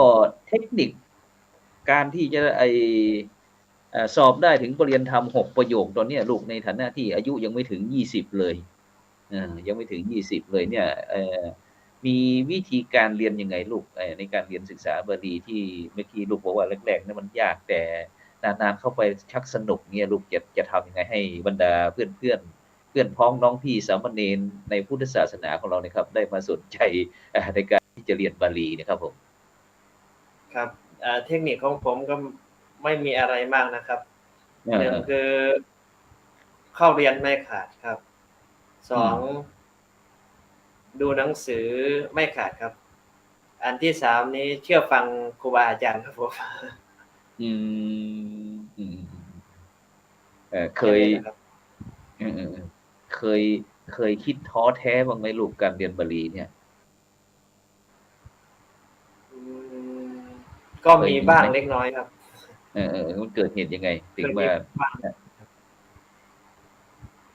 เทคนิคการที่จะสอบได้ถึงประเรียนธรรม6ประโยคตอนนี้ลูกในฐานะที่อายุยังไม่ถึง20เลยยังไม่ถึง20เลยเนี่ยมีวิธีการเรียนยังไงลูกในการเรียนศึกษาบาลีที่เมื่อกี้ลูกบอกว่าแรกๆเนี่ยมันยากแต่นานๆเข้าไปชักสนุกเนี่ยลูกจะทำยังไงให้บรรดาเพื่อนพ้องน้องพี่สามเณรในพุทธศาสนาของเราเนี่ยครับได้มาสนใจในการที่จะเรียนบาลีนะครับผมครับเทคนิคของผมก็ไม่มีอะไรมากนะครับหนึ่งคือเข้าเรียนไม่ขาดครับ2ดูหนังสือไม่ขาดครับอันที่3นี้เชื่อฟังครูบาอาจารย์ครับผมเคยคิดท้อแท้บ้างไหมลูกการเรียนบาลีเนี่ยก็มีบ้างเล็กน้อยครับมันเกิดเหตุยังไงถึงว่า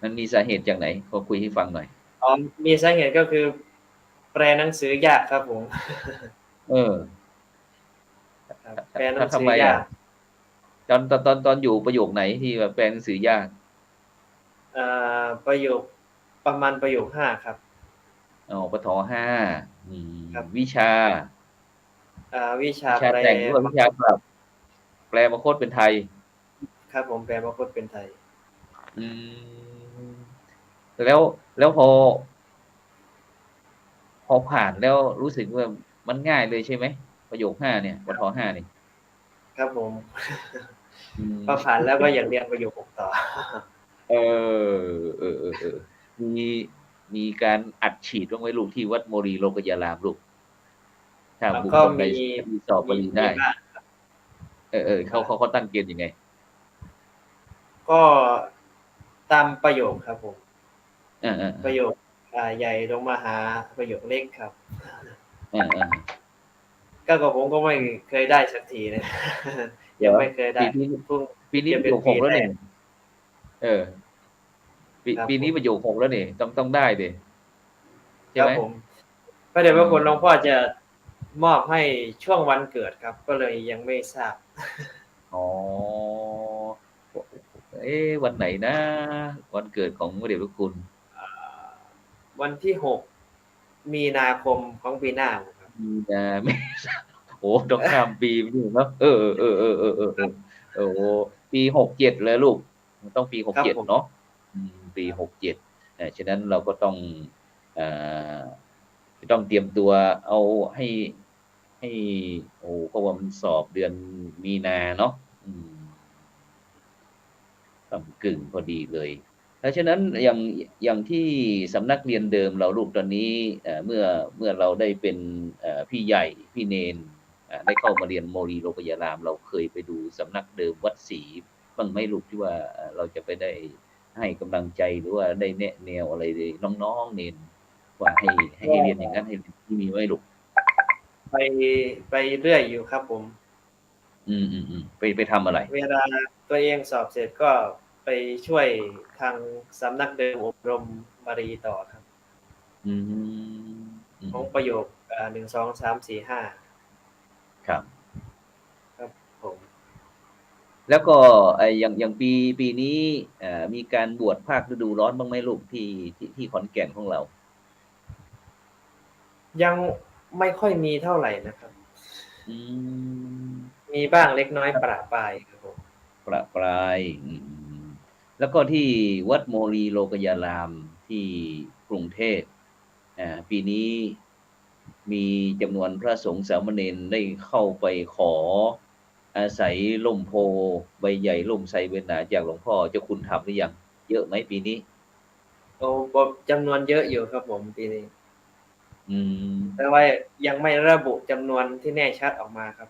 มันมีสาเหตุจากไหนขอคุยให้ฟังหน่อยมีสาเหตุก็คือแปลหนังสือยากครับผมแปลหนังสือยากตอนอยู่ประโยคไหนที่แบบแปลหนังสือยากประโยคประมาณประโยค5ครับปท5วิชาแปลแต่งหรือว่าวิชาแบบแปลมาโคตรเป็นไทยครับผมแปลมาโคตรเป็นไทยแล้วพอผ่านแล้วรู้สึกว่ามันง่ายเลยใช่ไหมประโยค5เนี่ยปท5นี่ครับผมพอผ่านแล้วก็อยากเรียนประโยค6ต่อ เออมีมีการอัดฉีดบ้างไหมลูกที่วัดโมรีโลกยารามลูกถ้าบุคก็คลใดที่สอบบาลีได้ บ้างเขาตั้งเกณฑ์ยังไงก็ตามประโยคครับผม อ่าประโยคใหญ่ลงมาหาประโยคเล็กครับก็ผมก็ไม่เคยได้สักทีนะยังไม่เคยได้ปีนี้ประโยค6แล้วเนี่ยปีนี้ประโยค6แล้วเนี่ยต้องได้ดิใช่ไหมผมพระเดชพระคุณหลวงพ่อจะมอบให้ช่วงวันเกิดครับก็เลยยังไม่ทราบอ๋อวันไหนนะวันเกิดของพระเดชพระคุณวันที่6 มีนาคมของปีหน้าครับมีนาเมษาโอ้ต้องข้ามปีนี่เนาะโอ้ปี67เลยลูกต้องปี67เนาะปี67ฉะนั้นเราก็ต้องเตรียมตัวเอาให้เพราะว่ามันสอบเดือนมีนาเนาะต่ำกึ่งพอดีเลยแล้วฉะนั้นอย่างที่สำนักเรียนเดิมเราลูกตอนนี้เมื่อเราได้เป็นพี่ใหญ่พี่เนนได้เข้ามาเรียนโมรีโลกยารามเราเคยไปดูสำนักเดิมวัดศรีบ้างไหมลูกที่ว่าเราจะไปได้ให้กำลังใจหรือว่าได้แนะแนวอะไรน้องๆเนนว่าให้เรียนอย่างนั้นให้ที่มีไว้ลูกไปเรื่อยอยู่ครับผมไปทำอะไรเวลาตัวเองสอบเสร็จก็ไปช่วยทางสำนักเดิมอบรมบาลีต่อครับของประโยค1 2 3 4 5ครับผมแล้วก็อย่างปีนี้มีการบวชภาคฤดูร้อนบ้างไหมลูกที่ขอนแก่นของเรายังไม่ค่อยมีเท่าไหร่นะครับมีบ้างเล็กน้อยประปรายครับผมประปรายแล้วก็ที่วัดโมรีโลกยารามที่กรุงเทพปีนี้มีจำนวนพระสงฆ์สามเณรได้เข้าไปขออาศัยล่มโพใบใหญ่ล่มไทรเวนาจากหลวงพ่อเจ้าคุณทำหรือยังเยอะไหมปีนี้จำนวนเยอะอยู่ครับผมปีนี้แต่ว่ายังไม่ระบุจำนวนที่แน่ชัดออกมาครับ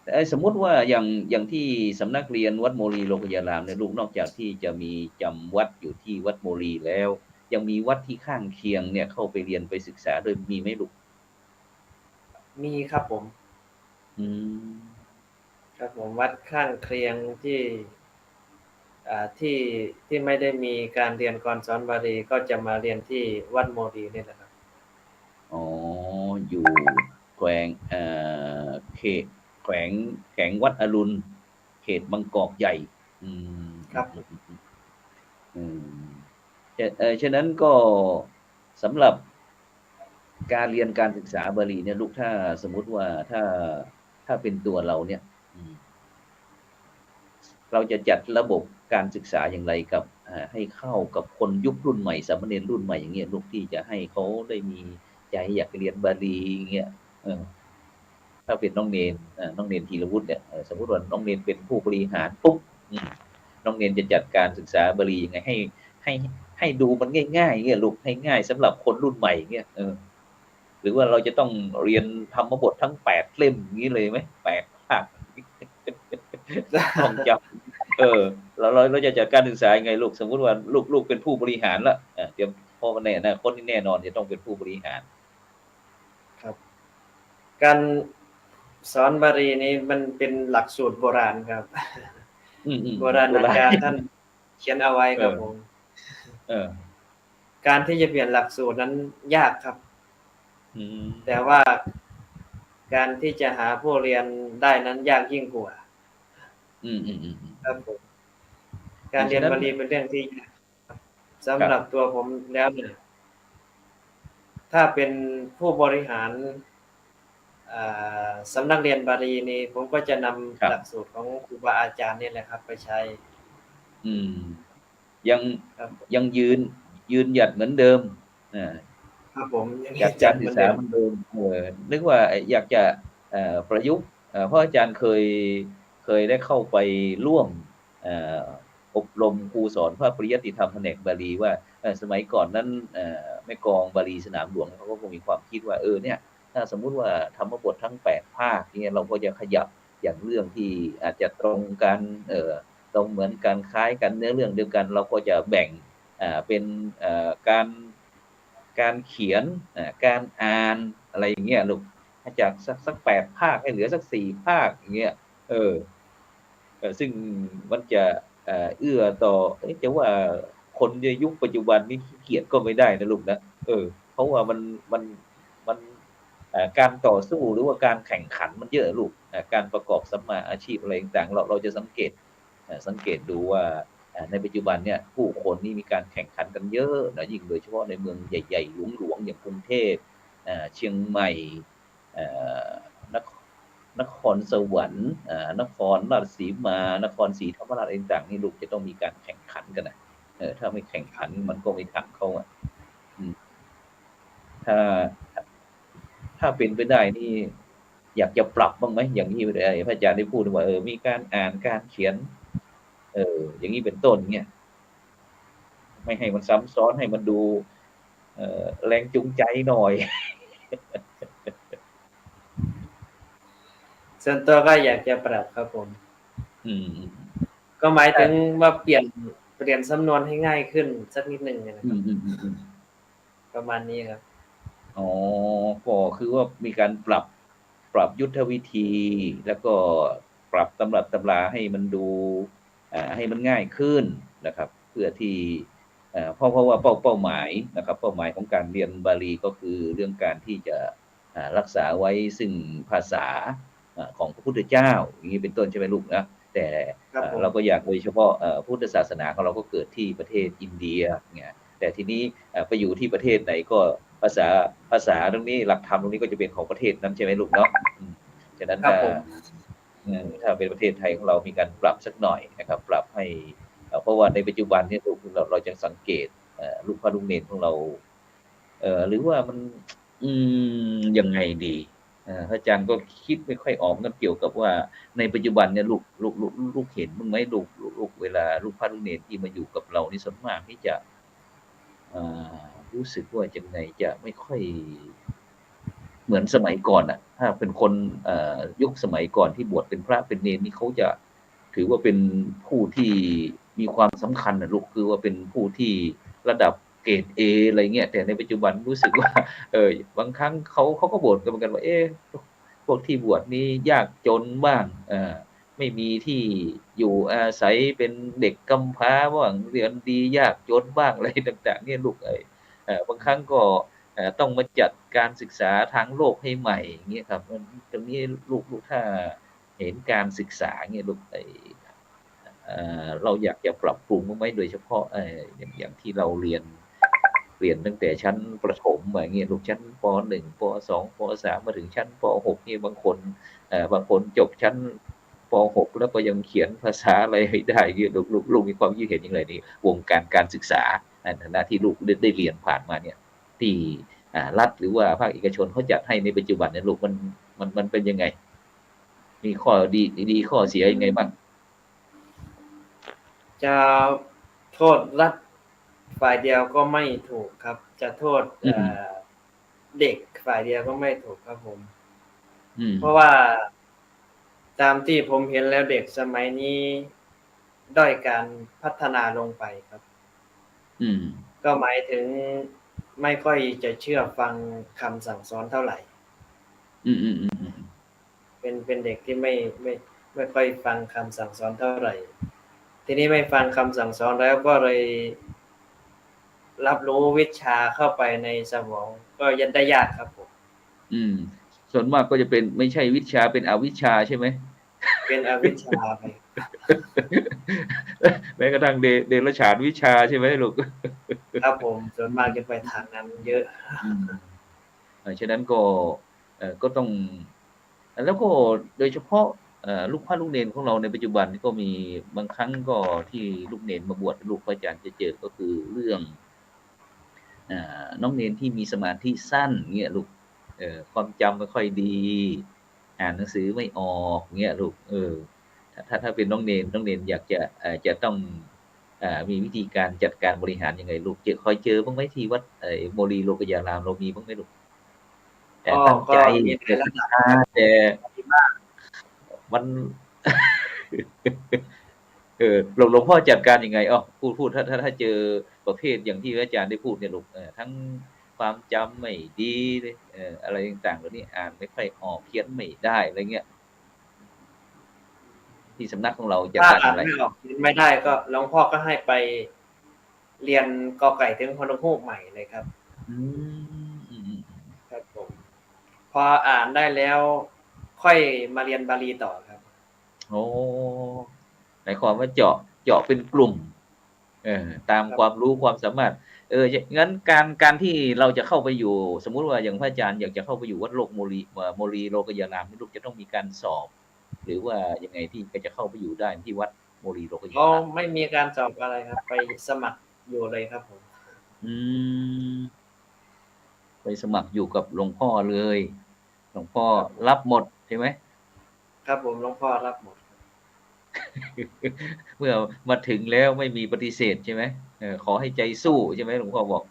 แต่สมมุติว่าอย่างที่สำนักเรียนวัดโมรีโลกยารามเนี่ยลูกนอกจากที่จะมีจำวัดอยู่ที่วัดโมรีแล้วยังมีวัดที่ข้างเคียงเนี่ยเข้าไปเรียนไปศึกษาโดยมีไหมลูกมีครับผมครับผมวัดข้างเคียงที่ไม่ได้มีการเรียนกรสอนบาลีก็จะมาเรียนที่วัดโมรีนี่แหละครับอยู่แขวงเขตแขวงวัดอรุณเขตบางกอกใหญ่ครับฉะนั้นก็สำหรับการเรียนการศึกษาบาลีเนี่ยลูกถ้าสมมุติว่าถ้าเป็นตัวเราเนี่ยเราจะจัดระบบการศึกษาอย่างไรกับให้เข้ากับคนยุครุ่นใหม่สามเณรรุ่นใหม่อย่างเงี้ยลูกที่จะให้เขาได้มีใจอยากเรียนบาลีอย่างเงี้ยถ้าเป็นน้องเนนธีรวุฒิเนี่ยสมมุติว่าน้องเนนเป็นผู้บริหารปุ๊บน้องเนนจะจัดการศึกษาบาลียังไงให้ดูมันง่ายๆเงี้ยลูกให้ง่ายสำหรับคนรุ่นใหม่เงี้ยหรือว่าเราจะต้องเรียนธรรมบททั้ง8เล่มอย่างนี้เลยไหม8ภาคต้องจำเราจะจัดการศึกษายังไงลูกสมมุติว่าลูกเป็นผู้บริหารละเตรียมพ่อแน่นะคนที่แน่นอนจะต้องเป็นผู้บริหารครับการสอนบาลีนี้มันเป็นหลักสูตรโบราณครับโบราณอาจารย์ท่านเขียนเอาไว้ครับผมการที่จะเปลี่ยนหลักสูตรนั้นยากครับแต่ว่าการที่จะหาผู้เรียนได้นั้นยากยิ่งกว่าครับผมการเรียนบาลีเป็นเรื่องที่สำหรับตัวผมแล้วเนี่ยถ้าเป็นผู้บริหารสำนักเรียนบาลีนี้ผมก็จะนำหลักสูตรของครูบาอาจารย์นี่แหละครับไปใช้ยังยืนหยัดเหมือนเดิมครับผมอยากจะศึกษาเหมือนเดิมนึกว่าอยากจะประยุกต์เพราะอาจารย์เคยได้เข้าไปร่วม เอ่ออบรมครูสอนพระปริยัติธรรมแผนกบาลีว่าสมัยก่อนนั้นแม่กลองบาลีสนามหลวงเขาก็คงมีความคิดว่าเนี่ยถ้าสมมุติว่าธรรมบททั้ง8ภาคเนี่ยเราก็จะขยับอย่างเรื่องที่อาจจะตรงกันตรงเหมือนกันคล้ายกันเนื้อเรื่องเดียวกันเราก็จะแบ่งเป็นการเขียนการอ่านอะไรอย่างเงี้ยลูกจากสัก8ภาคให้เหลือสัก4ภาคอย่างเงี้ยซึ่งมันจะเอื้อต่อจะว่าคนในยุคปัจจุบันนี้ขี้เกียจก็ไม่ได้นะลูกนะเพราะว่ามันการต่อสู้หรือว่าการแข่งขันมันเยอะลูกการประกอบสัมมาอาชีพอะไรต่างๆเราจะสังเกตดูว่าในปัจจุบันเนี่ยผู้คนนี่มีการแข่งขันกันเยอะนะยิ่งโดยเฉพาะในเมืองใหญ่ๆหลวงๆอย่างกรุงเทพเชียงใหม่นครสวรรค์นครราชสีมานครศรีธรรมราชต่างๆนี่ลูกจะต้องมีการแข่งขันกันนะถ้าไม่แข่งขันมันก็ไม่ทันเขาถ้าถ้าเป็นไปได้นี่อยากจะปรับบ้างไหมอย่างที่พระอาจารย์ได้พูดว่ามีการอ่านการเขียนอย่างนี้เป็นต้นเนี่ยไม่ให้มันซ้ำซ้อนให้มันดูแรงจูงใจหน่อยส่วนตัวก็อยากจะปรับครับผมก็หมายถึงว่าเปลี่ยนสำนวนให้ง่ายขึ้นสักนิดนึงนะครับประมาณนี้ครับก็คือว่ามีการปรับยุทธวิธีแล้วก็ปรับตำรับตำราให้มันดูให้มันง่ายขึ้นนะครับเพื่อที่เพราะว่าเป้าหมายนะครับเป้าหมายของการเรียนบาลีก็คือเรื่องการที่จะรักษาไว้ซึ่งภาษาของพระพุทธเจ้าอย่างนี้เป็นต้นใช่ไหมลูกนะแต่เราก็อยากโดยเฉพาะพุทธศาสนาของเราก็เกิดที่ประเทศอินเดียเนี่ยแต่ทีนี้ไปอยู่ที่ประเทศไหนก็ภาษาตรงนี้หลักธรรมตรงนี้ก็จะเป็นของประเทศนั้นใช่ไหมลูกเนาะฉะนั้นถ้าเป็นประเทศไทยของเรามีการปรับสักหน่อยนะครับปรับให้เพราะว่าในปัจจุบันเนี่ยเราจะสังเกตลูกพระลูกเนรของเราหรือว่ามันยังไงดีอาจารย์ก็คิดไม่ค่อยออกนั่นเกี่ยวกับว่าในปัจจุบันเนี่ยลูกเห็นบ้างไหมลูกเวลาลูกพระลูกเนรที่มาอยู่กับเรานี่ส่วนมากที่จะรู้สึกว่าจังไงจะไม่ค่อยเหมือนสมัยก่อนถ้าเป็นคนยุคสมัยก่อนที่บวชเป็นพระเป็นเนรนี่เขาจะถือว่าเป็นผู้ที่มีความสำคัญลูกคือว่าเป็นผู้ที่ระดับเกรด A อะไรเงี้ยแต่ในปัจจุบันรู้สึกว่าบางครั้งเขาก็บ่นกันเหมือนกันว่าพวกที่บวชนี้ยากจนบ้างไม่มีที่อยู่อาศัยเป็นเด็กกำพร้าบ้างเรียนดียากจนบ้างอะไรต่างๆเนี่ยลูกบางครั้งก็ต้องมาจัดการศึกษาทางโลกให้ใหม่อย่างเงี้ยครับตรงนี้ลูกถ้าเห็นการศึกษาเงี้ยลูกเราอยากจะปรับปรุงมั้ยโดยเฉพาะอย่างที่เราเรียนตั้งแต่ชั้นประถมอย่างเงี้ยลูกชั้นป.1 ป.2 ป.3 มาถึงชั้นป.6 นี่บางคนจบชั้นป.6 แล้วก็ยังเขียนภาษาอะไรไม่ได้เงี้ยลูกมีความคิดเห็นอย่างไรในวงการศึกษาในฐานะที่ลูกได้เรียนผ่านมาเนี่ยที่รัฐหรือว่าภาคเอกชนเขาจัดให้ในปัจจุบันเนี่ยลูกมันเป็นยังไงมีข้อดีข้อเสียยังไงบ้างจะโทษรัฐฝ่ายเดียวก็ไม่ถูกครับจะโทษเด็กฝ่ายเดียวก็ไม่ถูกครับผมเพราะว่าตามที่ผมเห็นแล้วเด็กสมัยนี้ด้อยการพัฒนาลงไปครับก็หมายถึงไม่ค่อยจะเชื่อฟังคำสั่งสอนเท่าไหร่เป็นเด็กที่ไม่ค่อยฟังคำสั่งสอนเท่าไหร่ทีนี้ไม่ฟังคำสั่งสอนแล้วก็เลยรับรู้วิชาเข้าไปในสมองก็ยันได้ยากครับผมส่วนมากก็จะเป็นไม่ใช่วิชาเป็นอวิชชาใช่ไหมเป็นอวิชชาไปแม้กระทั่งเดรัจฉานวิชาใช่ไหมลูกครับผมส่วนมากจะไปทางนั้นเยอะฉะนั้นก็ต้องแล้วก็โดยเฉพาะลูกพระลูกเนรของเราในปัจจุบันก็มีบางครั้งก็ที่ลูกเนรมาบวชลูกพระอาจารย์จะเจอก็คือเรื่องน้องเนรที่มีสมาธิสั้นเงี้ยลูกความจำไม่ค่อยดีอ่านหนังสือไม่ออกเงี้ยลูก ถ้าเป็นน้องเนนอยากจะต้องมีวิธีการจัดการบริหารยังไงลูกเคยเจอบ้างไหมที่วัดโมลีโลกยารามเรามีบ้างไหมลูกแต่ตั้งใจมีในระดับ แต่มัน หลวงพ่อจัดการยังไงพูดถ้าเจอประเภทอย่างที่อาจารย์ได้พูดเนี่ยลูกทั้งความจำไม่ดีอะไรต่างๆเหล่านี้อ่านไม่ค่อยออกเขียนไม่ได้อะไรเงี้ยที่สำนักของเราจัด ถ้า การ อ่า อน ย่างไร ไม่ออกไม่ได้ก็หลวงพ่อก็ให้ไปเรียนกอไก่ถึงฮอนกฮูกใหม่เลยครับ อืม ครับผมพออ่านได้แล้วค่อยมาเรียนบาลีต่อครับ โอ้หมายความว่าเจาะเป็นกลุ่มตาม ครับ ความรู้ความสามารถงั้นการที่เราจะเข้าไปอยู่ สมมุติว่าอย่างพระอาจารย์อยากจะเข้าไปอยู่วัดโมลีโลกยารามนี่ลูกจะต้องมีการสอบ หรือว่ายังไงที่จะเข้าไปอยู่ได้ที่วัดโมลีโลกยาราม ไม่มีการสอบอะไรครับ ไปสมัครอยู่เลยครับผม อืมไปสมัครอยู่กับหลวงพ่อเลยหลวงพ่อรับหมดใช่ไหม ครับผมหลวงพ่อรับหมด เมื่อมาถึงแล้วไม่มีปฏิเสธใช่ไหมขอให้ใจสู้ใช่ไหมหลวงพ่อบอก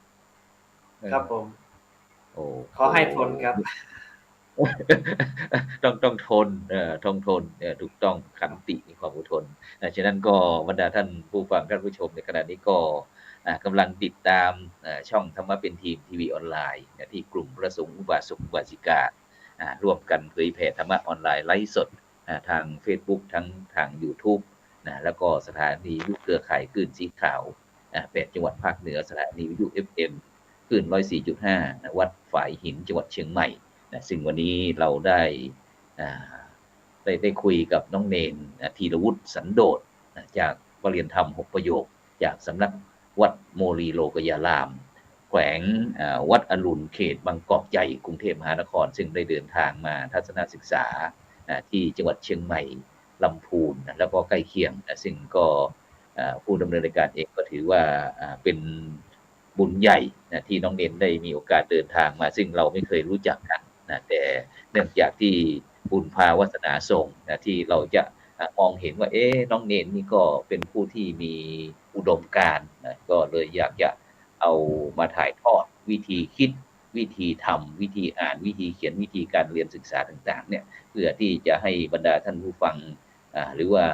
ครับผม โอ้ ขอให้ทนครับ ต้องทนต้องทนถูกต้องขันติมีความอดทนฉะนั้นก็บรรดาท่านผู้ฟังท่านผู้ชมในขณะนี้ก็กำลังติดตามช่องธรรมะเป็นทีมทีวีออนไลน์ที่กลุ่มพระสงฆ์อุบาสกอุบาสิการ่วมกันเผยแผ่ธรรมะออนไลน์ไลฟ์สดทาง Facebook ทั้งทาง YouTube แล้วก็สถานีวิทยุเครือข่ายคลื่นสีขาว8จังหวัดภาคเหนือสถานีวิทยุ FM คลื่น 104.5 วัดฝายหินจังหวัดเชียงใหม่ซึ่งวันนี้เราได้คุยกับน้องเนนธีรวุฒิสันโดษจากปรริยนธรรม6ประโยคจากสำนักวัดโมลีโลกยารามแขวงวัดอรุณเขตบางกอกใหญ่กรุงเทพมหานครซึ่งได้เดินทางมาทัศนศึกษาที่จังหวัดเชียงใหม่ลำพูนแล้วก็ใกล้เคียงซึ่งก็ผู้ดำเนินรายการเองก็ถือว่าเป็นบุญใหญ่ที่น้องเนนได้มีโอกาสเดินทางมาซึ่งเราไม่เคยรู้จักกันแต่เนื่องจากที่บุญพาวาสนาส่งที่เราจะมองเห็นว่าน้องเนนนี่ก็เป็นผู้ที่มีอุดมการณ์ก็เลยอยากจะเอามาถ่ายทอดวิธีคิดวิธีทำวิธีอ่านวิธีเขียนวิธีการเรียนศึกษาต่างๆเนี่ยเพื่อที่จะให้บรรดาท่านผู้ฟังหรือว่า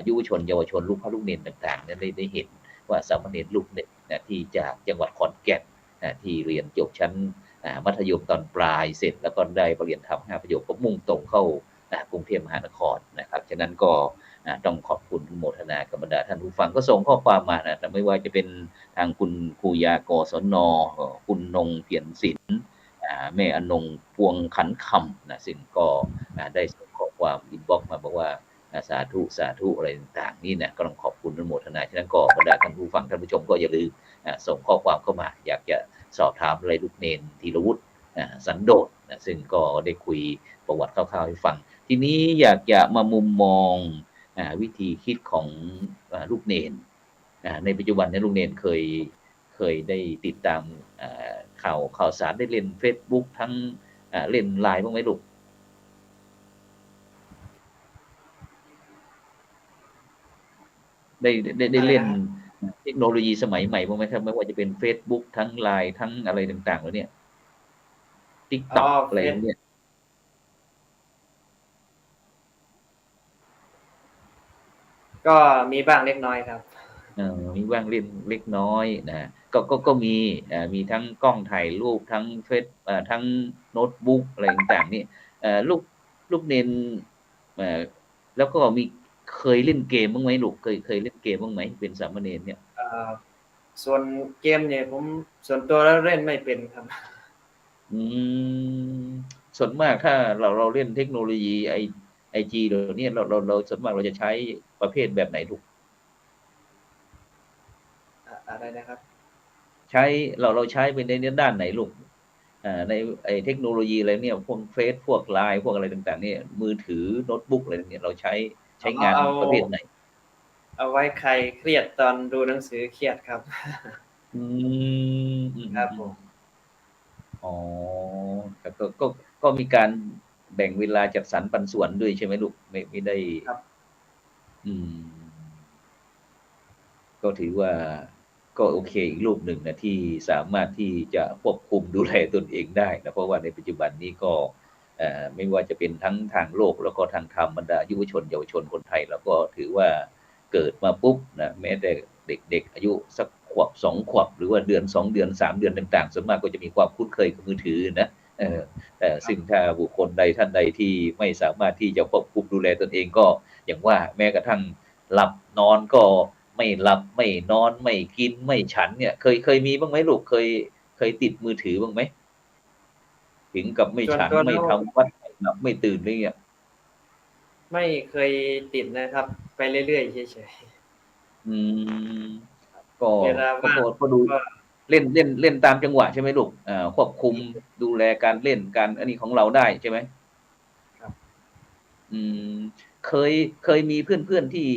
ยุวชนเยาวชนลูกพ่อลูกเนนต่างๆเนี่ยได้เห็นว่าสามเณรลูกเนี่ยที่จากจังหวัดขอนแก่นที่เรียนจบชั้นมัธยมตอนปลายเสร็จแล้วก็ได้ปรริญญาธรรม5ประโยคก็มุ่งตรงเข้ากรุงเทพมหานครนะครับฉะนั้นก็ต้องขอบคุณโมทนากับบรรดาท่านผู้ฟังก็ส่งข้อความมาแต่ไม่ว่าจะเป็นทางคุณครูยากศนคุณนงเพียรศิลป์แม่อนงพวงขันคำซึ่งก็ได้ส่งข้อความอินบ็อกซ์มาบอกว่าสาธุสาธุอะไรต่างๆนี่ก็ต้องขอบคุณโมทนาฉะนั้นก็บรรดาท่านผู้ฟังท่านผู้ชมก็อย่าลืมส่งข้อความเข้ามาอยากจะสอบถามอะไรลูกเนนธีรวุฒิสันโดษซึ่งก็ได้คุยประวัติคร่าวๆให้ฟังทีนี้อยากจะมามุมมองวิธีคิดของลูกเนนในปัจจุบันนี้ลูกเนนเคยได้ติดตามข่าวสารได้เล่น Facebook ทั้งเล่นไลน์บ้างไหมลูกได้เล่นเทคโนโลยีสมัยใหม่บ้างไหมครับไม่ว่าจะเป็น Facebook ทั้งไลน์ทั้งอะไรต่างๆแล้วเนี่ย TikTok อะไรเนี่ยก็มีบ้างเล็กน้อยครับมีบ้างเล่นเล็กน้อยนะก็มีทั้งกล้องถ่ายรูปทั้งเฟซทั้งโน้ตบุ๊กอะไรต่างๆนี่ลูกเนนแล้วก็เคยเล่นเกมบ้างไหมลูกเคยเล่นเกมบ้างไหมเป็นสามเณรเนี่ยส่วนเกมเนี่ยผมส่วนตัวแล้วเล่นไม่เป็นครับส่วนมากถ้าเราเล่นเทคโนโลยีIG เดี๋ยวนี้เราส่วนมากเราจะใช้ประเภทแบบไหนลูกอะไรนะครับใช้เราใช้เป็นในด้านไหนลูกในเทคโนโลยีอะไรเนี่ยพวกเฟซพวกไลน์พวกอะไรต่างๆเนี่ยมือถือโน้ตบุ๊กอะไรเนี่ยเราใช้งานประเภทไหนเอาไว้ใครเครียดตอนดูหนังสือเครียดครับครับผมอ๋อก็มีการแบ่งเวลาจัดสรรปันส่วนด้วยใช่ไหมลูกไม่ได้ อืมก็ถือว่าก็โอเคอีกรูปหนึ่งนะที่สามารถที่จะควบคุมดูแลตนเองได้นะเพราะว่าในปัจจุบันนี้ก็ไม่ว่าจะเป็นทั้งทางโลกแล้วก็ทางธรรมบรรดายุวชนเยาวชนคนไทยแล้วก็ถือว่าเกิดมาปุ๊บนะแม้แต่เด็กๆอายุสักขวบ2 ขวบหรือว่าเดือน2 เดือน3 เดือนต่างๆส่วนมากก็จะมีความคุ้นเคยกับมือถือนะเออซึ่งถ้าบุคคลใดท่านใดที่ไม่สามารถที่จะควบคุมดูแลตนเองก็อย่างว่าแม้กระทั่งหลับนอนก็ไม่หลับไม่นอนไม่กินไม่ฉันเนี่ยเคยมีบ้างไหมลูกเคยติดมือถือบ้างไหมถึงกับไม่ส่วนฉันไม่ตัวแล้วทำวัดไม่หลับไม่ตื่นเลยเนี่ยไม่เคยติดนะครับไปเรื่อยๆเฉยอืมก็ๆเวลาก็ว่างก็ดูก็เล่นตามจังหวะใช่ไหมลูกควบคุมดูแลการเล่นการอันนี้ของเราได้ใช่ไหมครับอืมเคยมีเพื่อนๆที่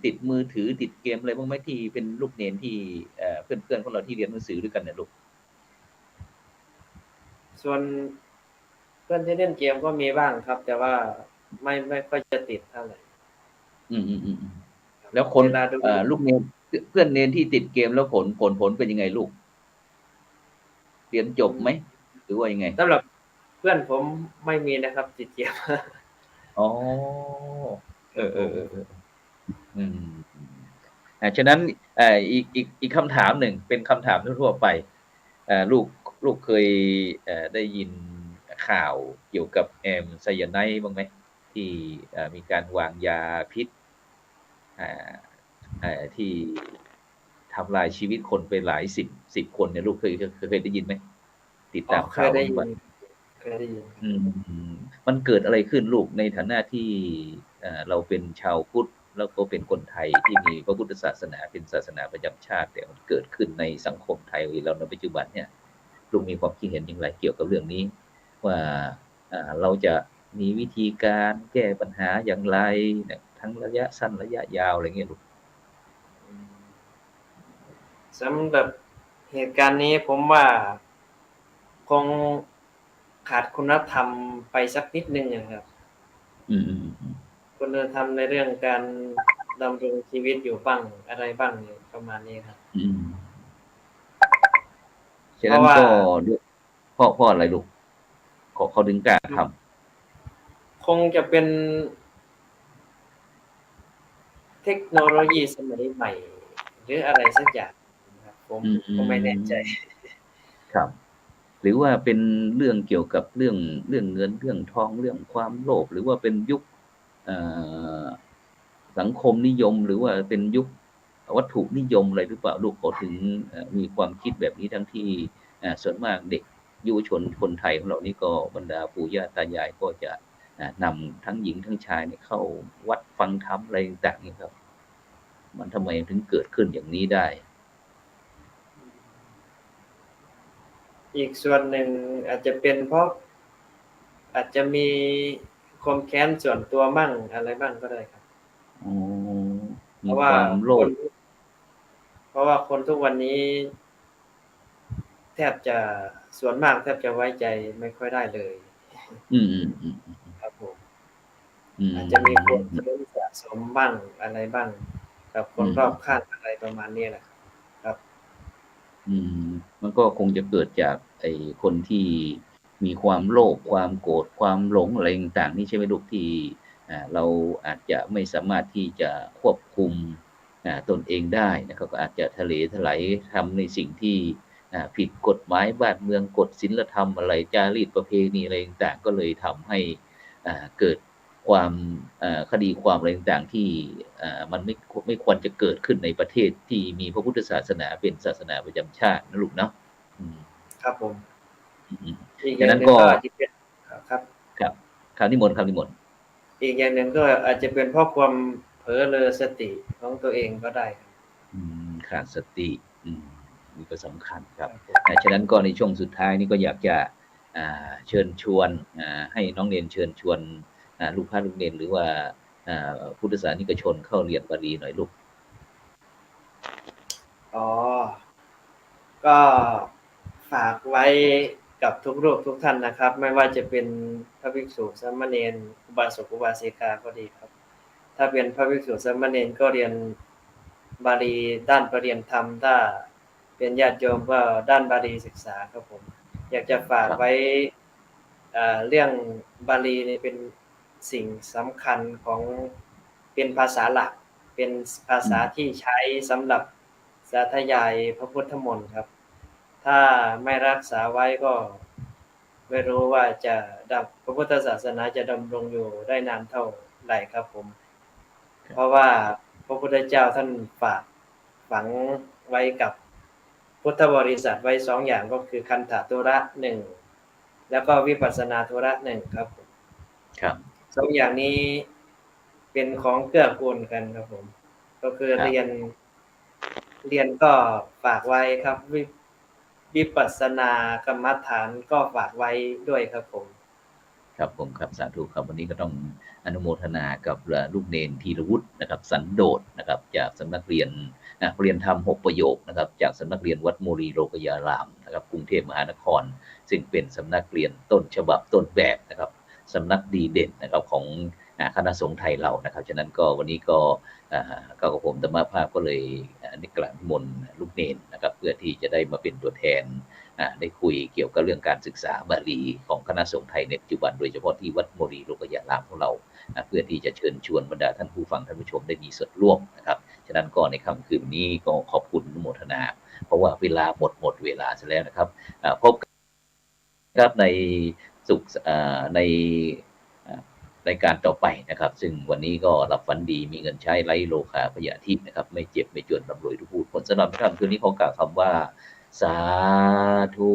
ติดมือถือติดเกมอะไรบ้างไหมที่เป็นลูกเนนที่เพื่อนๆของเราที่เรียนหนังสือด้วยกันเนี่ยลูกส่วนเพื่อนที่เล่นเกมก็มีบ้างครับ แต่ว่าไม่ค่อยจะติดเท่าไหร่อืมแล้วคนเวลาดูลูกเนนเพื่อนเนนที่ติดเกมแล้วผลเป็นยังไงลูกเรียนจบไหมหรือว่ายังไงสำหรับเพื่อนผมไม่มีนะครับติดเกม อ๋อเอครับผมออืมฉะนั้นอีกคำถามหนึ่งเป็นคำถามทั่วๆไปลูกเคยได้ยินข่าวเกี่ยวกับแอมไซยาไนด์บ้างไหมที่มีการวางยาพิษอ่าที่ทำลายชีวิตคนไปหลายสิบคนเนี่ยลูกเคยได้ยินไหมติดอ๋อตามข่าวบ้างไหมเคยได้ยินอืมมันเกิดอะไรขึ้นลูกในฐานะที่เราเป็นชาวพุทธแล้วก็เป็นคนไทยที่มีพระพุทธศาสนาเป็นศาสนาประจำชาติแต่มันเกิดขึ้นในสังคมไทยเราในปัจจุบันเนี่ยลูกมีความคิดเห็นอย่างไรเกี่ยวกับเรื่องนี้ว่าเราจะมีวิธีการแก้ปัญหาอย่างไรเนี่ยทั้งระยะสั้นระยะยาวอะไรเงี้ยลูกสำหรับเหตุการณ์นี้ผมว่าคงขาดคุณธรรมไปสักนิดหนึ่งนะครับอืมคุณธรรมในเรื่องการดำรงชีวิตอยู่บ้างอะไรบ้างเนี่ยประมาณนี้ครับอืมฉะเพราะว่านั้นก็ด้วยเพราะอะไรลูกเขาดึงกล้าทคงจะเป็นเทคโนโลยีสมัยใหม่หรืออะไรสักอย่างนะครับผมำก็ไม่แน่ใจครับ หรือว่าเป็นเรื่องเกี่ยวกับเรื่องเงินเรื่องทองเรื่องความโลภหรือว่าเป็นยุคเอ่อสังคมนิยมหรือว่าเป็นยุควัตถุนิยมอะไรหรือเปล่าลูกเขาถึงมีความคิดแบบนี้ทั้งที่ส่วนมากเด็กยุวชนคนไทยของเรานี่ก็บรรดาปู่ย่าตายายก็จะนำทั้งหญิงทั้งชายเนี่ยเข้าวัดฟังธรรมอะไรต่างๆนี่ครับมันทำไมถึงเกิดขึ้นอย่างนี้ได้อีกส่วนหนึ่งอาจจะเป็นเพราะอาจจะมีความแค้นส่วนตัวมั่งอะไรบ้างก็ได้ครับอ๋อมีเพราะว่าความโลคนภเพราะว่าคนทุกวันนี้แทบจะส่วนมากแทบจะไว้ใจไม่ค่อยได้เลยอืมครับผมอือาจจะมีความม เค้นสะสมบ้างอะไรบ้างกับคอืมนรอบข้างอะไรประมาณนี้แหละครับอืมมันก็คงจะเกิดจากไอ้คนที่มีความโลภความโกรธความหลงอะไรต่างๆนี่ใช่ไหมลูกที่เราอาจจะไม่สามารถที่จะควบคุมตนเองได้นะครับก็อาจจะทะเลถลายทำในสิ่งที่ผิดกฎหมายบ้านเมืองกฎศีลธรรมอะไรจารีตประเพณีอะไรต่างๆก็เลยทำให้เกิดความคดีความอะไรต่างๆที่มันไม่ควรจะเกิดขึ้นในประเทศที่มีพระพุทธศาสนาเป็นศาสนาประจำชาตินะลูกเนาะอืมครับผมอืมอีกอย่างหนึ่งฉะนั้นก็ก็อาจจะเป็นครับครับคำนิมนต์คำนิมนต์อีกอย่างหนึ่งก็อาจจะเป็นเพราะความเผลอเรอสติของตัวเองก็ได้ครับขาดสตินี่ก็สำคัญครับฉะนั้นก็ในช่วงสุดท้ายนี่ก็อยากจะเชิญชวนให้น้องเนนเชิญชวนลูกพระลูกเนนหรือว่าพุทธศาสนิกชนเข้าเรียนบาลีหน่อยลูกอ๋อก็ฝากไว้กับทุกรูปทุกท่านนะครับไม่ว่าจะเป็นพระภิกษุสามเณรอุบาสกอุบาสิกาก็ดีครับ ถ้าเป็นพระภิกษุสามเณรก็เรียนบาลีด้านประเรียนธรรมถ้าเป็นญาติโยมก็ด้านบาลีศึกษาครับผมอยากจะฝากไว้เรื่องบาลีนี่เป็นสิ่งสำคัญของเป็นภาษาหลักเป็นภาษาที่ใช้สำหรับสาธยายพระพุทธมนต์ครับถ้าไม่รักษาไว้ก็ไม่รู้ว่าจะพระพุทธศาสนาจะดำรงอยู่ได้นานเท่าไหร่ครับผมเพราะว่าพระพุทธเจ้าท่านฝากฝังไว้กับพุทธบริษัทไว้2อย่างก็คือคันธทุระ1แล้วก็วิปัสสนาธุระ1ครับผมครับ2อย่างนี้เป็นของเกื้อกูลกันครับผมก็คือเรียนก็ฝากไว้ครับวิปัสสนากรรมฐานก็ฝากไว้ด้วยครับผมครับผมครับสาธุครับวันนี้ก็ต้องอนุโมทนากับลูกเนนธีรวุฒินะครับสันโดษนะครับจากสำนักเรียนธรรม6ประโยคนะครับจากสำนักเรียนวัดโมรีโลกยารามนะครับกรุงเทพมหานครซึ่งเป็นสำนักเรียนต้นฉบับต้นแบบนะครับสำนักดีเด่นนะครับของคณะสงฆ์ไทยเรานะครับฉะนั้นก็วันนี้ก็ผมธรรมภาพก็เลยนิกราบนิมนต์ลูกเนนนะครับเพื่อที่จะได้มาเป็นตัวแทนได้คุยเกี่ยวกับเรื่องการศึกษาบาลีของคณะสงฆ์ไทยในปัจจุบันโดยเฉพาะที่วัดโมรีโลกยารามของเราเพื่อที่จะเชิญชวนบรรดาท่านผู้ฟังท่านผู้ชมได้มีส่วนร่วมนะครับฉะนั้นก็ในค่ำคืนนี้ก็ขอบคุณอนุโมทนาเพราะว่าเวลาหมดเวลาซะแล้วนะครับพบครับในสุขในรายการต่อไปนะครับซึ่งวันนี้ก็หลับฝันดีมีเงินใช้ไร้โลคาพยาธินะครับไม่เจ็บไม่จนร่ำรวยทุกผู้ผลสำหรับค่ำคืนนี้ขอกล่าวคำว่าสาธุ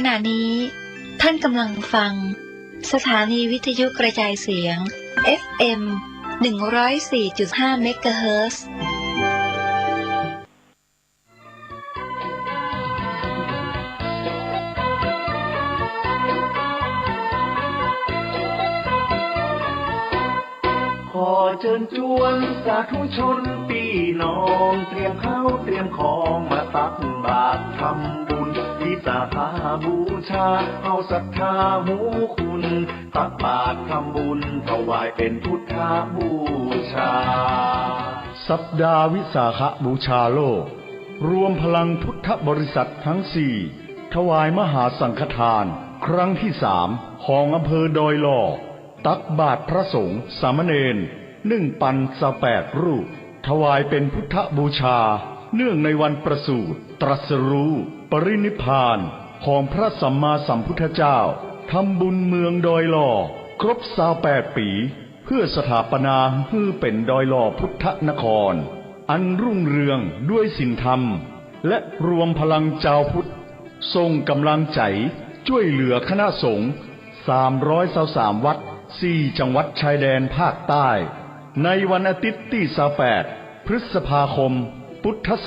ขณะนี้ท่านกำลังฟังสถานีวิทยุกระจายเสียง FM 104.5 เมกะเฮิรตซ์ขอเชิญชวนสาธุชนพี่น้องเตรียมข้าวเตรียมของมาตักบาตรทำบุญวิสาขาบูชาเอาศรัทธาหูคุณตักบาตรทำบุญถวายเป็นพุทธบูชาสัปดาห์วิสาขบูชาโลกรวมพลังพุทธบริษัททั้ง4ถวายมหาสังฆทานครั้งที่3ของอำเภอดอยหล่อตักบาตรพระสงฆ์สามเณร1,028 รูปถวายเป็นพุทธบูชาเนื่องในวันประสูติตรัสรู้ปรินิพพานของพระสัมมาสัมพุทธเจ้าทำบุญเมืองดอยหล่อครบ28 ปีเพื่อสถาปนาให้เป็นดอยหล่อพุทธนครอันรุ่งเรืองด้วยศีลธรรมและรวมพลังชาวพุทธส่งกำลังใจช่วยเหลือคณะสงฆ์323วัด4จังหวัดชายแดนภาคใต้ในวันอาทิตย์ที่28 พฤษภาคมพุทธ